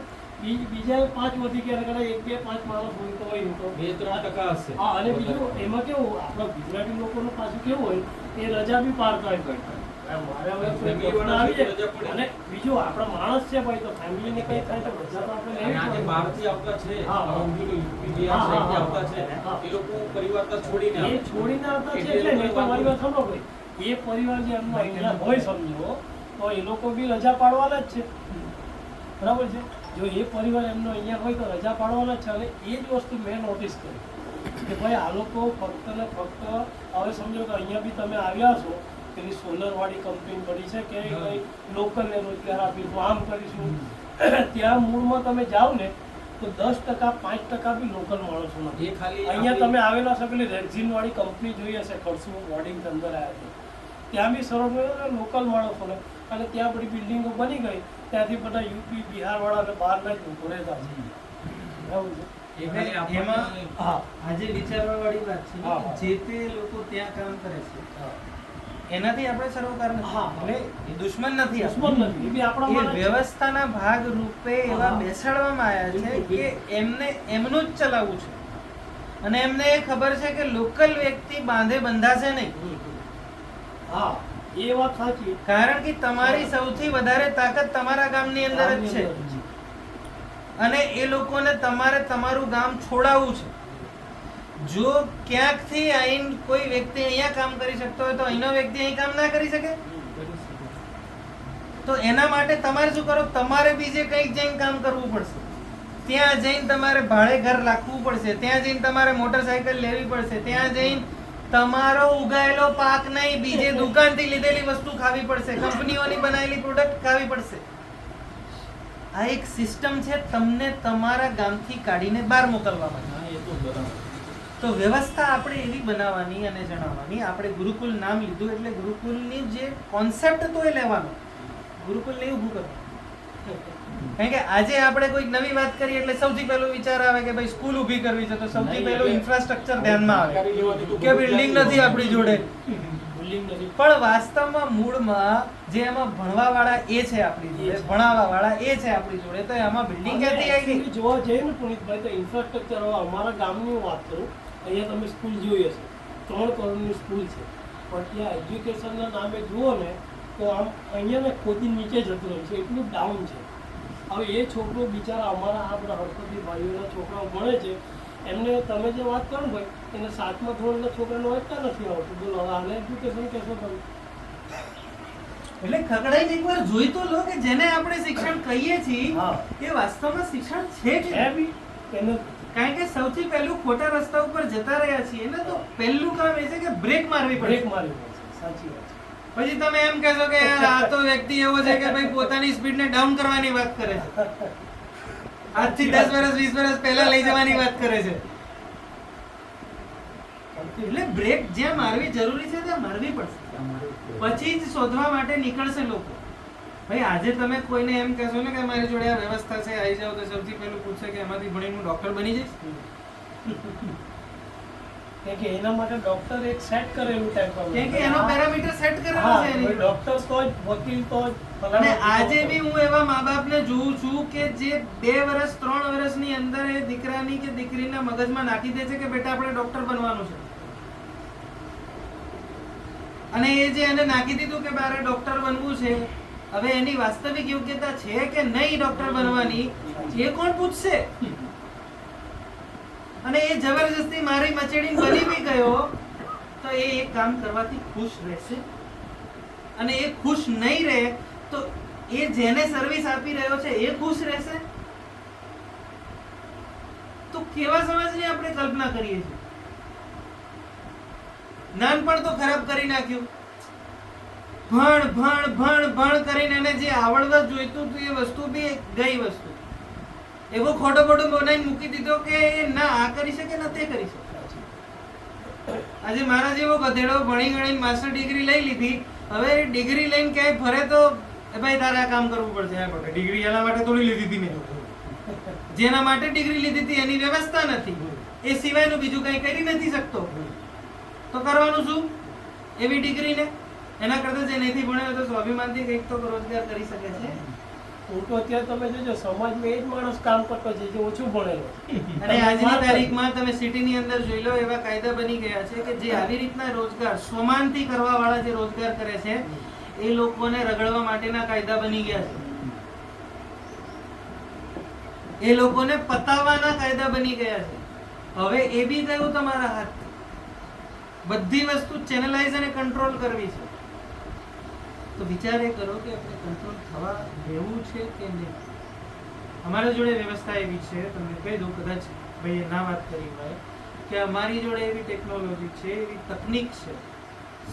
બીજા 5 વધી ગયા, કદાચ 1, 2, 5 માણસ હોય તો હોય તો 2-3% હશે. હા. અને બીજું એમાં કેવું આપણા ગુજરાતી લોકોનું પાછું કેવું હોય એ રજા બી પાડતા હોય. મારે હવે કોઈ પ્રશ્ન આવી જાય, અને બીજું આપણા માણસ છે ભાઈ, તો ફેમિલીને કંઈ થાય તો રજા તો આપણે લેવી આજે પડે. બહારથી આવતા છે, હા. યુપી, બિહાર સાઈડથી આવતા છે, હા. એ લોકો પરિવાર તો છોડીને એ આવે. છોડીને આવતા છે એટલે નહીં તો મારી વાત સાંભળો ભાઈ, એ પરિવાર જે એમનો અહીંયા હોય સમજો તો એ લોકો બી રજા પાડવાના જ છે, બરાબર છે. જો એ પરિવાર એમનો અહીંયા હોય તો રજા પાડવાના જ છે. અને એ જ વસ્તુ મેં નોટિસ કરી કે ભાઈ આ લોકો ફક્ત ને ફક્ત હવે સમજો કે અહીંયા બી તમે આવ્યા છો, પેલી સોલરવાળી કંપની પડી છે કે કંઈ લોકલને રોજગાર આપીશું, આમ કરીશું, ત્યાં મૂળમાં તમે જાઓ ને તો 10%, 5% બી લોકલ માણસો નથી. એ ખાલી અહીંયા આપણી- તમે આવેલા છો પેલી રેક્ઝિન વાળી કંપની જોઈ હશે, ખડસુ બોર્ડિંગ અંદર આવ્યા છે, ત્યાં બી સરળ લોકલ માણસોને, અને ત્યાં બધી બિલ્ડિંગો બની ગઈ, ત્યાંથી બધા યુપી, બિહાર વાળા અને બહારના જ લોકો રહેતા છે. બરાબર છે. એ ખાલી આપણને- એમાં હા. આજે વિચારવા વાળી વાત છે હા. કે જે તે લોકો ત્યાં કામ કરે છે હા. એનાથી આપણે સરોકાર નથી, હા. એટલે એ દુશ્મન નથી દુશ્મન આપણો. નથી, એ બી આપણા એ માણસ છે. વ્યવસ્થાના ભાગ રૂપે એવા હા. બેસાડવામાં આવ્યા છે કે એમને એમનું જ ચલાવવું છે, અને એમને એ ખબર છે કે લોકલ વ્યક્તિ બાંધે બંધાશે નહીં, હા, એ વાત સાચી. કારણ કે તમારી સૌથી વધારે તાકાત તમારા ગામની અંદર જ છે, અને એ લોકોને તમારે તમારું ગામ છોડાવવું છે. જો ક્યાંકથી આવીને કોઈ વ્યક્તિ અહીંયા કામ કરી શકતો હોય તો અહીંનો વ્યક્તિ અહીં કામ ના કરી શકે, તો એના માટે તમારે શું કરો, તમારે બીજે કંઈક જઈને કામ કરવું પડશે, ત્યાં જઈને તમારે ભાડે ઘર રાખવું પડશે, ત્યાં જઈને તમારે મોટરસાયકલ લેવી પડશે, ત્યાં જઈને તમારો ઉગાયેલો પાક નહીં બીજે દુકાનથી લીધેલી વસ્તુ ખાવી પડશે, કંપનીઓની બનાવેલી પ્રોડક્ટ ખાવી પડશે. આ એક સિસ્ટમ છે તમને તમારા ગામથી કાઢીને બહાર મોકલવા માટે. હા, એ તો બરાબર. તો વ્યવસ્થા આપણે એવી બનાવવાની અને જણાવવાની. આપણે ગુરુકુલ નામ લીધું એટલે ગુરુકુલની જે કોન્સેપ્ટ તો એ લેવાનો, ગુરુકુલને ઊભું કરવાનું. કારણ કે આજે આપણે કોઈ નવી વાત કરીએ એટલે સૌથી પહેલો વિચાર આવે કે ભાઈ સ્કૂલ ઊભી કરવી છે, તો સૌથી પહેલું ઇન્ફ્રાસ્ટ્રક્ચર ધ્યાનમાં આવે કે બિલ્ડિંગ નથી આપણી જોડે, બિલ્ડિંગ નથી. પણ વાસ્તવમાં મૂળમાં જે એમાં ભણવા વાળા એ છે આપણી જોડે, ભણાવવા વાળા એ છે આપણી જોડે, તો એમાં બિલ્ડિંગ ક્યાંથી આવી ગઈ? Actually જોવા જઈએ ને પુનિતભાઈ, તો ઇન્ફ્રાસ્ટ્રક્ચર હવે અમારા ગામની હું વાત કરું, અહીંયા તમે સ્કૂલ જોઈ હશે, 3 કરોડની સ્કૂલ છે, પણ ત્યાં એજ્યુકેશનના નામે જુઓ ને તો આમ અહીંયા ને ખોદી નીચે જતું રહે છે, એટલું ડાઉન છે. હવે એ છોકરો બિચારા અમારા આ બધા હળપતિ ભાઈઓના છોકરાઓ ભણે છે, એમને તમે જે વાત કરો ને ભાઈ, એને 7મા ધોરણના છોકરાને વાંચતા નથી આવતું, બોલો હવે આને એજ્યુકેશન કહેશો તમે? એટલે ખગડાઈને એકવાર જોઈ તો લો કે જેને આપણે શિક્ષણ કહીએ છીએ હા. એ વાસ્તવમાં શિક્ષણ છે કે છે બી એને કારણ કે સૌથી પહેલું ખોટા રસ્તા ઉપર જતા રહ્યા છીએ ને, તો પહેલું કામ એ છે કે બ્રેક મારવી બ્રેક પડે. મારી પડે છે. સાચી વાત છે. પછી તમે એમ કહેશો કે યાર આ તો વ્યક્તિ એવો છે કે ભાઈ પોતાની સ્પીડને ડાઉન કરવાની વાત કરે છે, આજથી 10 વર્ષ 20 વર્ષ પહેલા લઈ જવાની વાત કરે છે. એટલે બ્રેક જ્યાં મારવી જરૂરી છે ત્યાં મારવી પડશે, પછી જ શોધવા માટે નીકળશે લોકો. ભાઈ આજે તમે કોઈને એમ કહેશો ને કે મારી જોડે આ વ્યવસ્થા છે આવી જાવ, તો સૌથી પહેલું પૂછશે કે એમાંથી ભણીને હું ડોક્ટર બની જઈશ. કેમ કે એના માટે ડોક્ટર એક સેટ કરેલું ટાઈપ કેમ કે એનો પેરામીટર સેટ કરેલો હા, છે એની. ડોક્ટર તો જ, વકીલ તો જ, અને ફલાણા આજે તો જ. બી હું એવા મા બાપને જોઉં છું કે જે 2 વર્ષ 3 વર્ષની અંદર એ દીકરાની કે દીકરીના મગજમાં નાખી દે છે કે બેટા આપણે ડોક્ટર બનવાનું છે, અને એ જે એને નાખી દીધું કે મારે ડોક્ટર બનવું છે, હવે એની વાસ્તવિક યોગ્યતા છે કે નહીં ડોક્ટર બનવાની એ કોણ પૂછશે? અને એ જબરજસ્તી મારી મચેડીને બની બી ગયો તો એ એક કામ કરવાથી ખુશ રહેશે, અને એ ખુશ નહીં રહે તો એ જેને સર્વિસ આપી રહ્યો છે એ ખુશ રહેશે? તો કેવા સમાજની આપણે કલ્પના કરીએ છીએ? નાનપણ તો ખરાબ કરી નાખ્યું. ભણ ભણ ભણ ભણ કરીને એને જે આવડવા જોઈતું હતું એ વસ્તુ બી ગઈ વસ્તુ. એવો ખોટો ખોટો બનાવીને મૂકી દીધો કે એ ના આ કરી શકે ના તે કરી શકે. આજે મારા જેવો ગધેડો ભણી ગણીને માસ્ટર ડિગ્રી લઈ લીધી, હવે ડિગ્રી લઈને ક્યાંય ફરે તો ભાઈ તારે આ કામ કરવું પડશે. આ માટે ડિગ્રી એના માટે થોડી લીધી હતી મેં. જેના માટે ડિગ્રી લીધી હતી એની વ્યવસ્થા નથી, એ સિવાયનું બીજું કંઈ કરી નથી શકતો, તો કરવાનું શું એવી ડિગ્રીને? એના કરતા જે નથી ભણ્યો તો સ્વાભિમાનથી કંઈક તો રોજગાર કરી શકે છે. હું તો અત્યારે તમે જોજો સમાજમાં એ જ માણસ કામ કરતો છે જે ઓછું ભણેલો છે. અને આજની તારીખમાં તમે સિટીની અંદર જોઈ લો એવા કાયદા બની ગયા છે કે જે આવી રીતના રોજગાર સ્વમાનથી કરવા વાળા જે રોજગાર કરે છે એ લોકોને રગડવા માટેના કાયદા બની ગયા છે. એ લોકોને પતાવવાના કાયદા બની ગયા છે. હવે એ બી ગયું તમારા હાથ. બધી વસ્તુ ચેનલાઇઝ અને કંટ્રોલ કરવી છે. તો વિચાર એ કરો કે આપણે કંટ્રોલ થવા દેવું છે કે નહીં. અમારા જોડે વ્યવસ્થા એવી છે, તમને કહી દઉં, કદાચ ભાઈએ ના વાત કરી હોય, કે અમારી જોડે એવી ટેકનોલોજી છે, એવી તકનિક છે.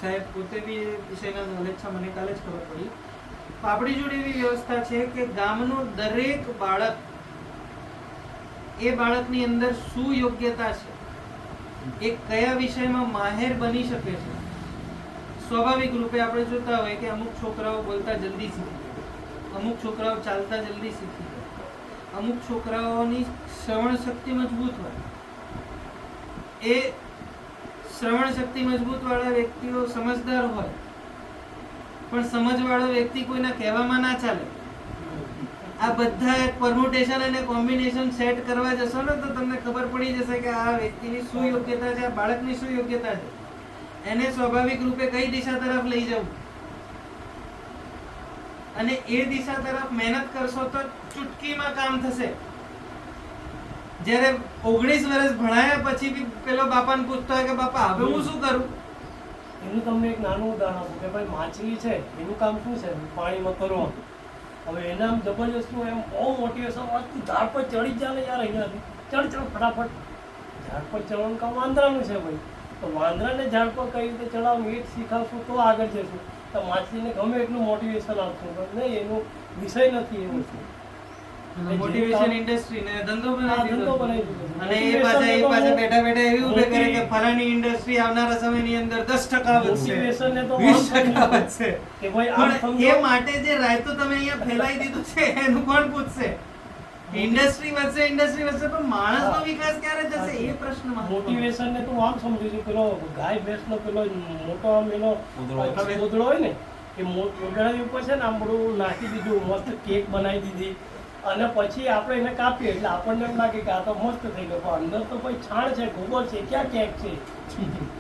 સાહેબ પોતે બી એ વિષયના નોલેજ છે, મને કાલે જ ખબર પડી. આપણી જોડે એવી વ્યવસ્થા છે કે ગામનો દરેક બાળક, એ બાળકની અંદર શું યોગ્યતા છે, એ કયા વિષયમાં માહેર બની શકે છે. સ્વાભાવિક રૂપે આપણે જોતા હોય કે અમુક છોકરાઓ બોલતા જલ્દી શીખી જાય, અમુક છોકરાઓ ચાલતા જલ્દી શીખી જાય, અમુક છોકરાઓની શ્રવણ શક્તિ મજબૂત હોય. એ શ્રવણ શક્તિ મજબૂત વાળા વ્યક્તિઓ સમજદાર હોય, પણ સમજવાળો વ્યક્તિ કોઈના કહેવામાં ના ચાલે. આ બધા પરમ્યુટેશન અને કોમ્બિનેશન સેટ કરવા જશો ને તો તમને ખબર પડી જશે કે આ વ્યક્તિની શું યોગ્યતા છે, આ બાળકની શું યોગ્યતા છે, એને સ્વાભાવિક રૂપે કઈ દિશા તરફ લઈ જવું. અને એ દિશા તરફ મહેનત કરશો તો ચૂટકીમાં કામ થશે. જ્યારે 19 વર્ષ ભણાયા પછી બી પેલો બાપાને પૂછતો હોય કે બાપા હવે હું શું કરું? એનું તમને એક નાનું ઉદાહરણ આપું કે ભાઈ માછલી છે એનું કામ શું છે? પાણીમાં તરવાનું. હવે એના આમ જબરજસ્ત એમ બહુ મોટિવેશન તું ઝાડ પર ચડી ચાલે યાર, અહીંયાથી ચડ ફટાફટ. ઝાડ પર ચડવાનું કામ વાંદરાનું છે ભાઈ. તો વાંદરાને ઝાડ પર કઈ રીતે ચડાવવું એ જ શીખાવશું તો આગળ જશું. તો માછલીને ગમે એટલું મોટિવેશન આપશું પણ નહીં, એનો વિષય નથી એ વસ્તુ. મોટિવેશન ઇન્ડસ્ટ્રી ને ધંધો બનાવી ધંધો દીધો. બનાવી દીધો. અને એ પાછા બેઠા બેઠા એવી ઊભે કરે કે ફલાણી ઇન્ડસ્ટ્રી આવનારા સમયની અંદર 10% વધશે, Motivation ને તો 20% વધશે. કે ભાઈ આમ પણ સમજો. એ માટે જે રાયતું તમે અહીંયા ફેલાઈ દીધું છે એનું કોણ પૂછશે? ઇન્ડસ્ટ્રી વધશે પણ માણસનો વિકાસ ક્યારે થશે એ પ્રશ્ન મોટિવેશન ને તો હું આમ સમજુ છું, પેલો ગાય ભેંસનો પેલો મોટો આમ એનો ગોદડો હોય ને એ ગોદડાની ઉપર છે ને આમ બધું નાખી દીધું, મસ્ત કેક બનાવી દીધી અને પછી આપણે એને કાપીએ એટલે આપણને એમ લાગે કે આ તો મસ્ત થઈ ગયો, પણ અંદર તો ભાઈ છાણ છે, ગોબર છે, ક્યાં કેક છે.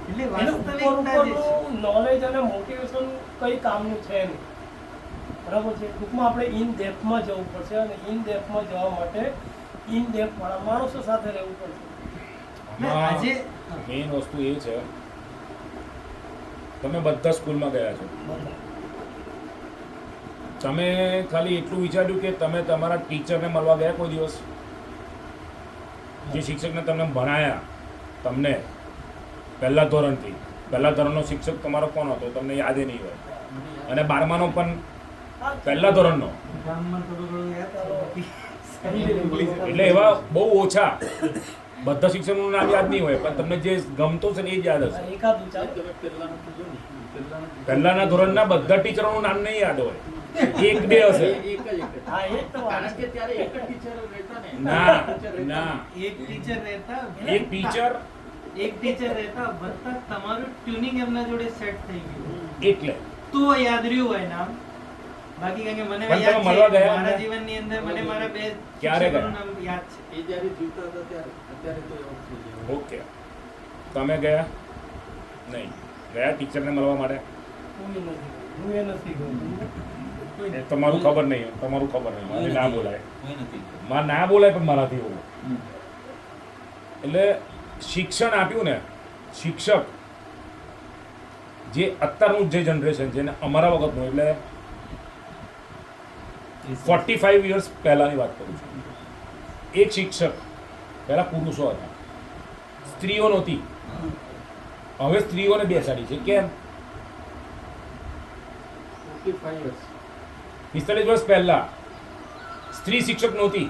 એટલે એનું વાસ્તવિકતા જે છે. ઉપરનું નોલેજ અને મોટિવેશન કઈ કામનું છે નહીં. બરાબર છે. ટૂંકમાં આપણે ઇન ડેપ્થમાં જવું પડશે અને ઇન ડેપ્થમાં જવા માટે ઇન ડેપ્થ વાળા માણસો સાથે રહેવું પડશે. આજે મેઇન વસ્તુ એ છે, તમે બધા સ્કૂલમાં ગયા છો, બધા તમે ખાલી એટલું વિચાર્યું કે તમે તમારા ટીચરને મળવા ગયા કોઈ દિવસ? જે શિક્ષકને તમને ભણાયા, તમને પહેલા ધોરણથી, પહેલા ધોરણનો શિક્ષક તમારો કોણ હતો તમને યાદ નહીં હોય, અને 12માનો પણ પહેલા ધોરણનો, ગામમાં થોડું ઘણું યાદ છે. એટલે એવા બહુ ઓછા, બધા શિક્ષકનું નામ યાદ નહીં હોય પણ તમને જે ગમતો છે ને એ જ યાદ હશે. એકાદું ચાલે. પહેલાના ધોરણના બધા ટીચરોનું નામ નહીં યાદ હોય, એક બે હશે. હા એ જ તો વાત છે. ના ના, એક ટીચર રહેતા એક ટીચર એક ટીચર રહેતા બધા તમારું ટ્યુનિંગ એમના જોડે સેટ થઈ ગયું એટલે તો યાદ રહ્યું હોય નામ. બાકી કારણ કે મને પણ યાદ તમે મળવા છે ગયા મારા ને? જીવનની અંદર મને મારા બે ક્યારે શિક્ષકોનું ગયા? નામ યાદ છે. ઓકે, તમે ગયા નહીં? ગયા ટીચરને મળવા માટે? હું એ નથી ગયો. એ તમારું ખબર નહીં, તમારું ખબર નહીં, મને ના બોલાય, મારે ના બોલાય પણ મારાથી એવું. એટલે શિક્ષણ આપ્યું ને, શિક્ષક જે અત્યારનું જે જનરેશન છે ને અમારા વખતનું, એટલે 45 યર્સ પહેલાંની વાત કરું છું. એક શિક્ષક પહેલાં પુરુષો હતા, સ્ત્રીઓ નહોતી. હવે સ્ત્રીઓને બેસાડી છે. કેમ? 45 વર્ષ પહેલા સ્ત્રી શિક્ષક નહોતી,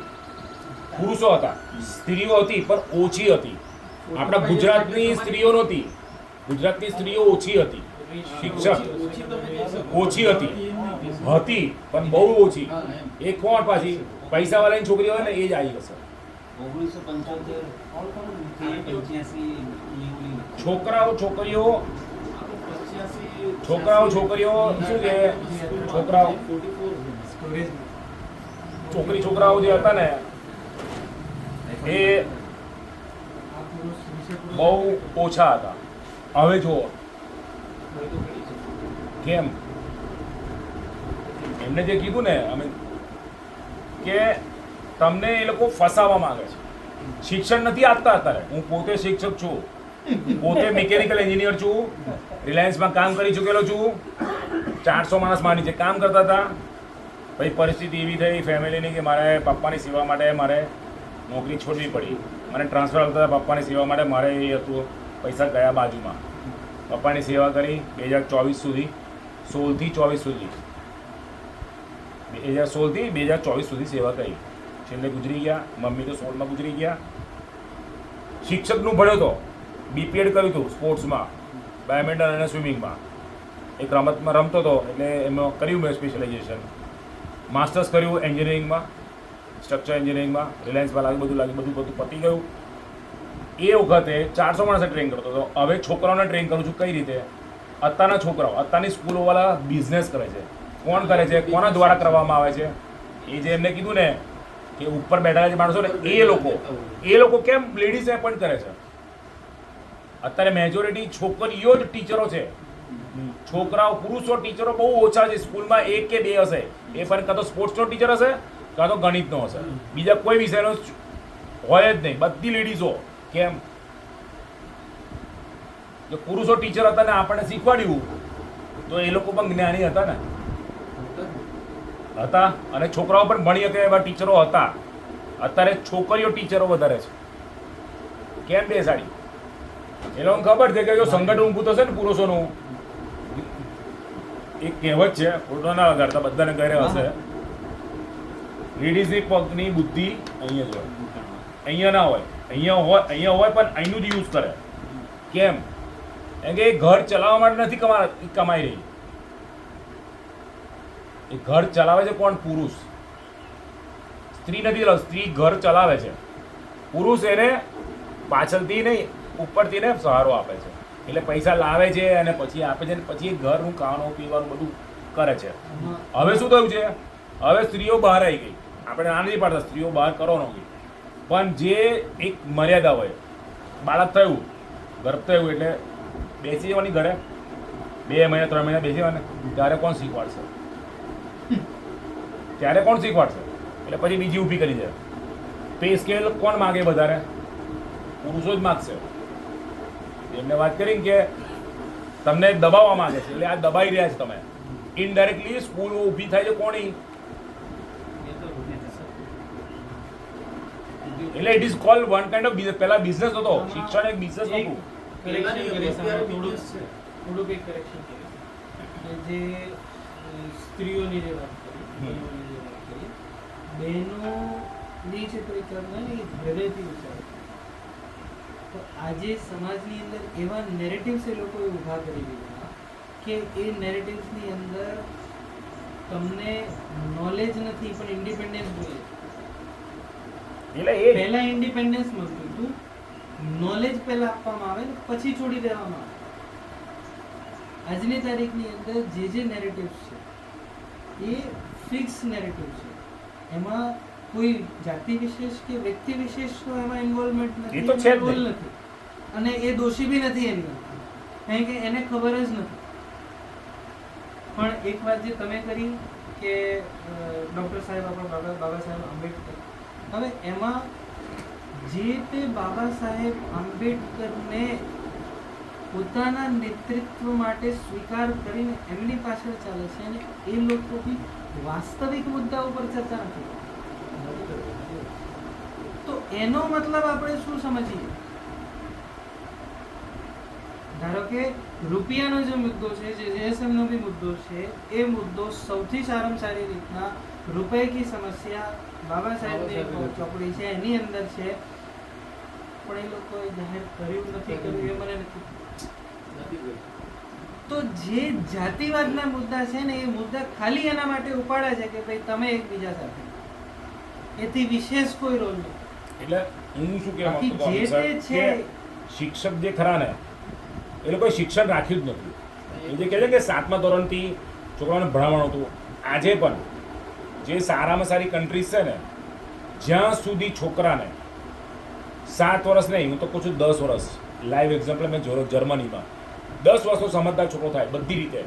પુરુષો હતા. સ્ત્રીઓ હતી પણ ઓછી હતી. આપણા ગુજરાતની સ્ત્રીઓ નહોતી, ગુજરાતની સ્ત્રીઓ ઓછી હતી. શિક્ષક ઓછી હતી પણ બહુ ઓછી. એ કોણ પાછી પૈસાવાળાની છોકરી હોય ને એ જ આવી હશે. 1975 છોકરાઓ છોકરીઓ શું છે? છોકરાઓ જે હતા ને એ બહુ ઓછા હતા. હવે જુઓ કેમ એમને જે કીધું ને અમે કે તમને એ લોકો ફસાવવા માંગે છે. શિક્ષણ નથી આપતા અત્યારે. હું પોતે શિક્ષક છું, પોતે મિકેનિકલ એન્જિનિયર છું, રિલાયન્સમાં કામ કરી ચૂકેલો છું. 400 માણસ મારી છે કામ કરતા હતા. પછી પરિસ્થિતિ એવી થઈ ફેમિલીની કે મારે પપ્પાની સેવા માટે મારે નોકરી છોડવી પડી. મને ટ્રાન્સફર આવતા હતા પપ્પાની સેવા માટે. મારે એ હતું પૈસા ગયા બાજુમાં. પપ્પાની સેવા કરી 2024 સુધી, 16 થી 24 સુધી, 2016 થી 2024 સુધી સેવા કરી. છેલ્લે ગુજરી ગયા. મમ્મી તો 16માં ગુજરી ગયા. શિક્ષકનું ભણ્યો તો, બીપીએડ કર્યું હતું સ્પોર્ટ્સમાં, બેડમિન્ટન અને સ્વિમિંગમાં. એક રમતમાં રમતો હતો એટલે એમાં કર્યું મેં સ્પેશિયલાઇઝેશન. માસ્ટર્સ કર્યું એન્જિનિયરિંગમાં, સ્ટ્રક્ચર એન્જિનિયરિંગમાં. રિલાયન્સમાં બધું પતી ગયું. એ વખતે 400 માણસે ટ્રેન કરતો હતો. હવે છોકરાઓને ટ્રેન કરું છું. કઈ રીતે? અત્યારના છોકરાઓ, અત્યારની સ્કૂલોવાળા બિઝનેસ કરે છે. કોણ કરે છે? કોના દ્વારા કરવામાં આવે છે? એ જે એમને કીધું ને કે ઉપર બેઠેલા જે માણસો ને એ લોકો કેમ લેડીઝ એપોઇન્ટ કરે છે? અત્યારે મેજોરિટી છોકરીઓ જ ટીચરો છે. છોકરાઓ પુરુષો ટીચરો બહુ ઓછા છે. સ્કૂલમાં 1 કે 2 હશે. એ પણ કાં તો સ્પોર્ટ્સનો ટીચર હશે કાં તો ગણિતનો હશે. બીજા કોઈ વિષયનો હોય જ નહીં. બધી લેડીઝો. કેમ? જો પુરુષો ટીચર હતા ને આપણને શીખવાડ્યું તો એ લોકો પણ જ્ઞાની હતા ને હતા. અને છોકરાઓ પણ ભણી શકે એવા ટીચરો હતા. અત્યારે છોકરીઓ ટીચરો વધારે છે. કેમ બેસાડી? એ લોકોને ખબર છે કે જો સંગઠન ઊભું થશે ને પુરુષોનું, એક કહેવત છે, ખોટો ના વગાડતા, બધાને ઘરે હશે, લેડીઝની પગની બુદ્ધિ અહીંયા જ હોય, અહીંયા ના હોય. અહીંયા હોય પણ અહીંનું જ યુઝ કરે. કેમ? કેમ કે એ ઘર ચલાવવા માટે નથી કમાઈ રહી. એ ઘર ચલાવે છે કોણ? પુરુષ. સ્ત્રી નથી ચલાવતી. સ્ત્રી ઘર ચલાવે છે. પુરુષ એને પાછળથી નહીં ઉપરથી ને સહારો આપે છે. એટલે પૈસા લાવે છે અને પછી આપે છે, પછી ઘરનું ખાવાનું પીવાનું બધું કરે છે. હવે શું થયું છે? હવે સ્ત્રીઓ બહાર આવી ગઈ. આપણે ના નથી પાડતા સ્ત્રીઓ બહાર કરો નથી, પણ જે એક મર્યાદા હોય. બાળક થયું, ગર્ભ થયું એટલે બેસી જવાની ઘરે 2 મહિના 3 મહિના બેસી જવાને. ત્યારે કોણ શીખવાડશે? ત્યારે કોણ શીખવાડશે? એટલે પછી બીજી ઊભી કરી દે. પે સ્કેલ કોણ માગે? વધારે પુરુષો જ માગશે. એમને વાત કરી કે તમને દબાવવા માંગે છે, એટલે આ દબાઈ રહ્યા છે તમે. ઇનડાયરેક્ટલી સ્કૂલ ઊભી થાય છે કોની? એટલે it is called one kind of પહેલા બિઝનેસ હતો. શિક્ષણ એક બિઝનેસ હતું. થોડુંક એક કરેક્શન કે જે સ્ત્રીઓની જે વાત કરી, બહેનોની જે પરિક્રમા ને એ હૃદયથી વિચારે. તો આજે સમાજની અંદર એવા નેરેટિવ્સ એ લોકોએ ઊભા કરી દીધા કે એ નેરેટિવ્સની અંદર તમને નોલેજ નથી પણ ઇન્ડિપેન્ડન્સ જોઈએ. એટલે એ પહેલા ઇન્ડિપેન્ડન્સ મળતું હતું, નોલેજ પહેલા આપવામાં આવે ને પછી છોડી દેવામાં આવે. આજની તારીખની અંદર જે નેરેટિવ્સ છે એ ફિક્સ નેરેટિવ છે. એમાં કોઈ જાતિ વિશેષ કે વ્યક્તિ વિશેષનો એમાં ઇન્વોલ્વમેન્ટ એ નથી, તો છે જ રોલ નહીં. નથી, અને એ દોષી બી નથી એની અંદર, કારણ કે એને ખબર જ નથી. પણ એક વાત જે તમે કરી કે ડૉક્ટર સાહેબ આપણા બાબા સાહેબ આંબેડકર, હવે એમાં જે તે બાબા સાહેબ આંબેડકરને પોતાના નેતૃત્વ માટે સ્વીકાર કરીને એમની પાછળ ચાલે છે અને એ લોકો બી વાસ્તવિક મુદ્દા ઉપર ચર્ચા નથી. તો એનો મતલબ આપણે શું સમજીએ? ધારો કે રૂપિયાનો જે મુદ્દો છે, જે JSM નો બી મુદ્દો છે, એ મુદ્દો સૌથી સારામાં સારી રીતના રૂપિયા કી સમસ્યા બાબા સાહેબની એક ચોપડી છે એની અંદર છે, પણ એ લોકોએ જાહેર કર્યું નથી કર્યું એ મને નથી. તો જે જાતિવાદના મુદ્દા છે ને, એ મુદ્દા ખાલી એના માટે ઉપાડ્યા છે કે ભાઈ તમે એકબીજા સાથે, એથી વિશેષ કોઈ રોલ નથી. એટલે હું શું કહેવા બાકી માંગુ છું, જે તે સર, છે કે શિક્ષક જે ખરા ને એ લોકોએ શિક્ષણ રાખ્યું જ નથી. એ જે કહે છે કે 7મા ધોરણથી છોકરાઓને ભણાવવાનું હતું, આજે પણ જે સારામાં સારી કન્ટ્રીઝ છે ને, જ્યાં સુધી છોકરાને 7 વર્ષ નહીં, હું તો કહું છું 10 વર્ષ, લાઈવ એક્ઝામ્પલ મેં જર્મનીમાં 10 વર્ષનો સમજદાર છોકરો થાય બધી રીતે,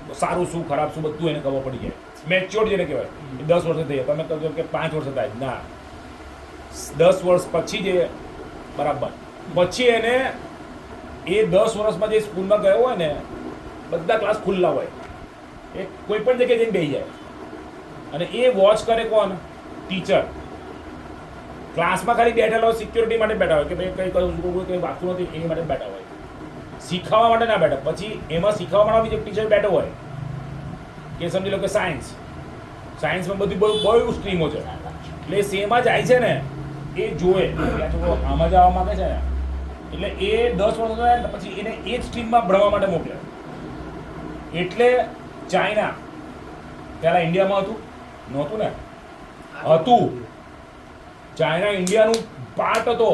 તો સારું શું ખરાબ શું બધું એને ખબર પડી જાય. મેચ્યોર જેને કહેવાય એ 10 વર્ષે થઈ જાય. તમે કહો કે 5 વર્ષે થાય, ના, 10 વર્ષ પછી જે બરાબર, પછી એને એ 10 વર્ષમાં જે સ્કૂલમાં ગયો હોય ને, બધા ક્લાસ ખુલ્લા હોય, એ કોઈ પણ જગ્યાએ જઈને બેસી જાય, અને એ વોચ કરે કોણ? ટીચર. ક્લાસમાં ખાલી બેઠેલા હોય, સિક્યોરિટી માટે બેઠા હોય કે ભાઈ કંઈ કયું કંઈ વાગતું નથી એ માટે બેઠા હોય, શીખવા માટે ના બેઠા. પછી એમાં શીખવા માટે બીજો ટીચર બેઠો હોય કે સમજી લો કે સાયન્સમાં બધી બહુ સ્ટ્રીમો છે, એટલે સેમાં જાય છે ને, એ જોવે કે આ છોકરો આમાં જવા માંગે છે ને, એટલે એ 10 વર્ષ થાય ને પછી એને એ જ સ્ટ્રીમમાં ભણવા માટે મોકલે. એટલે ચાઇના પહેલાં ઇન્ડિયામાં હતું? નહોતું ને? હતું. ચાઇના ઇન્ડિયાનું પાર્ટ હતો.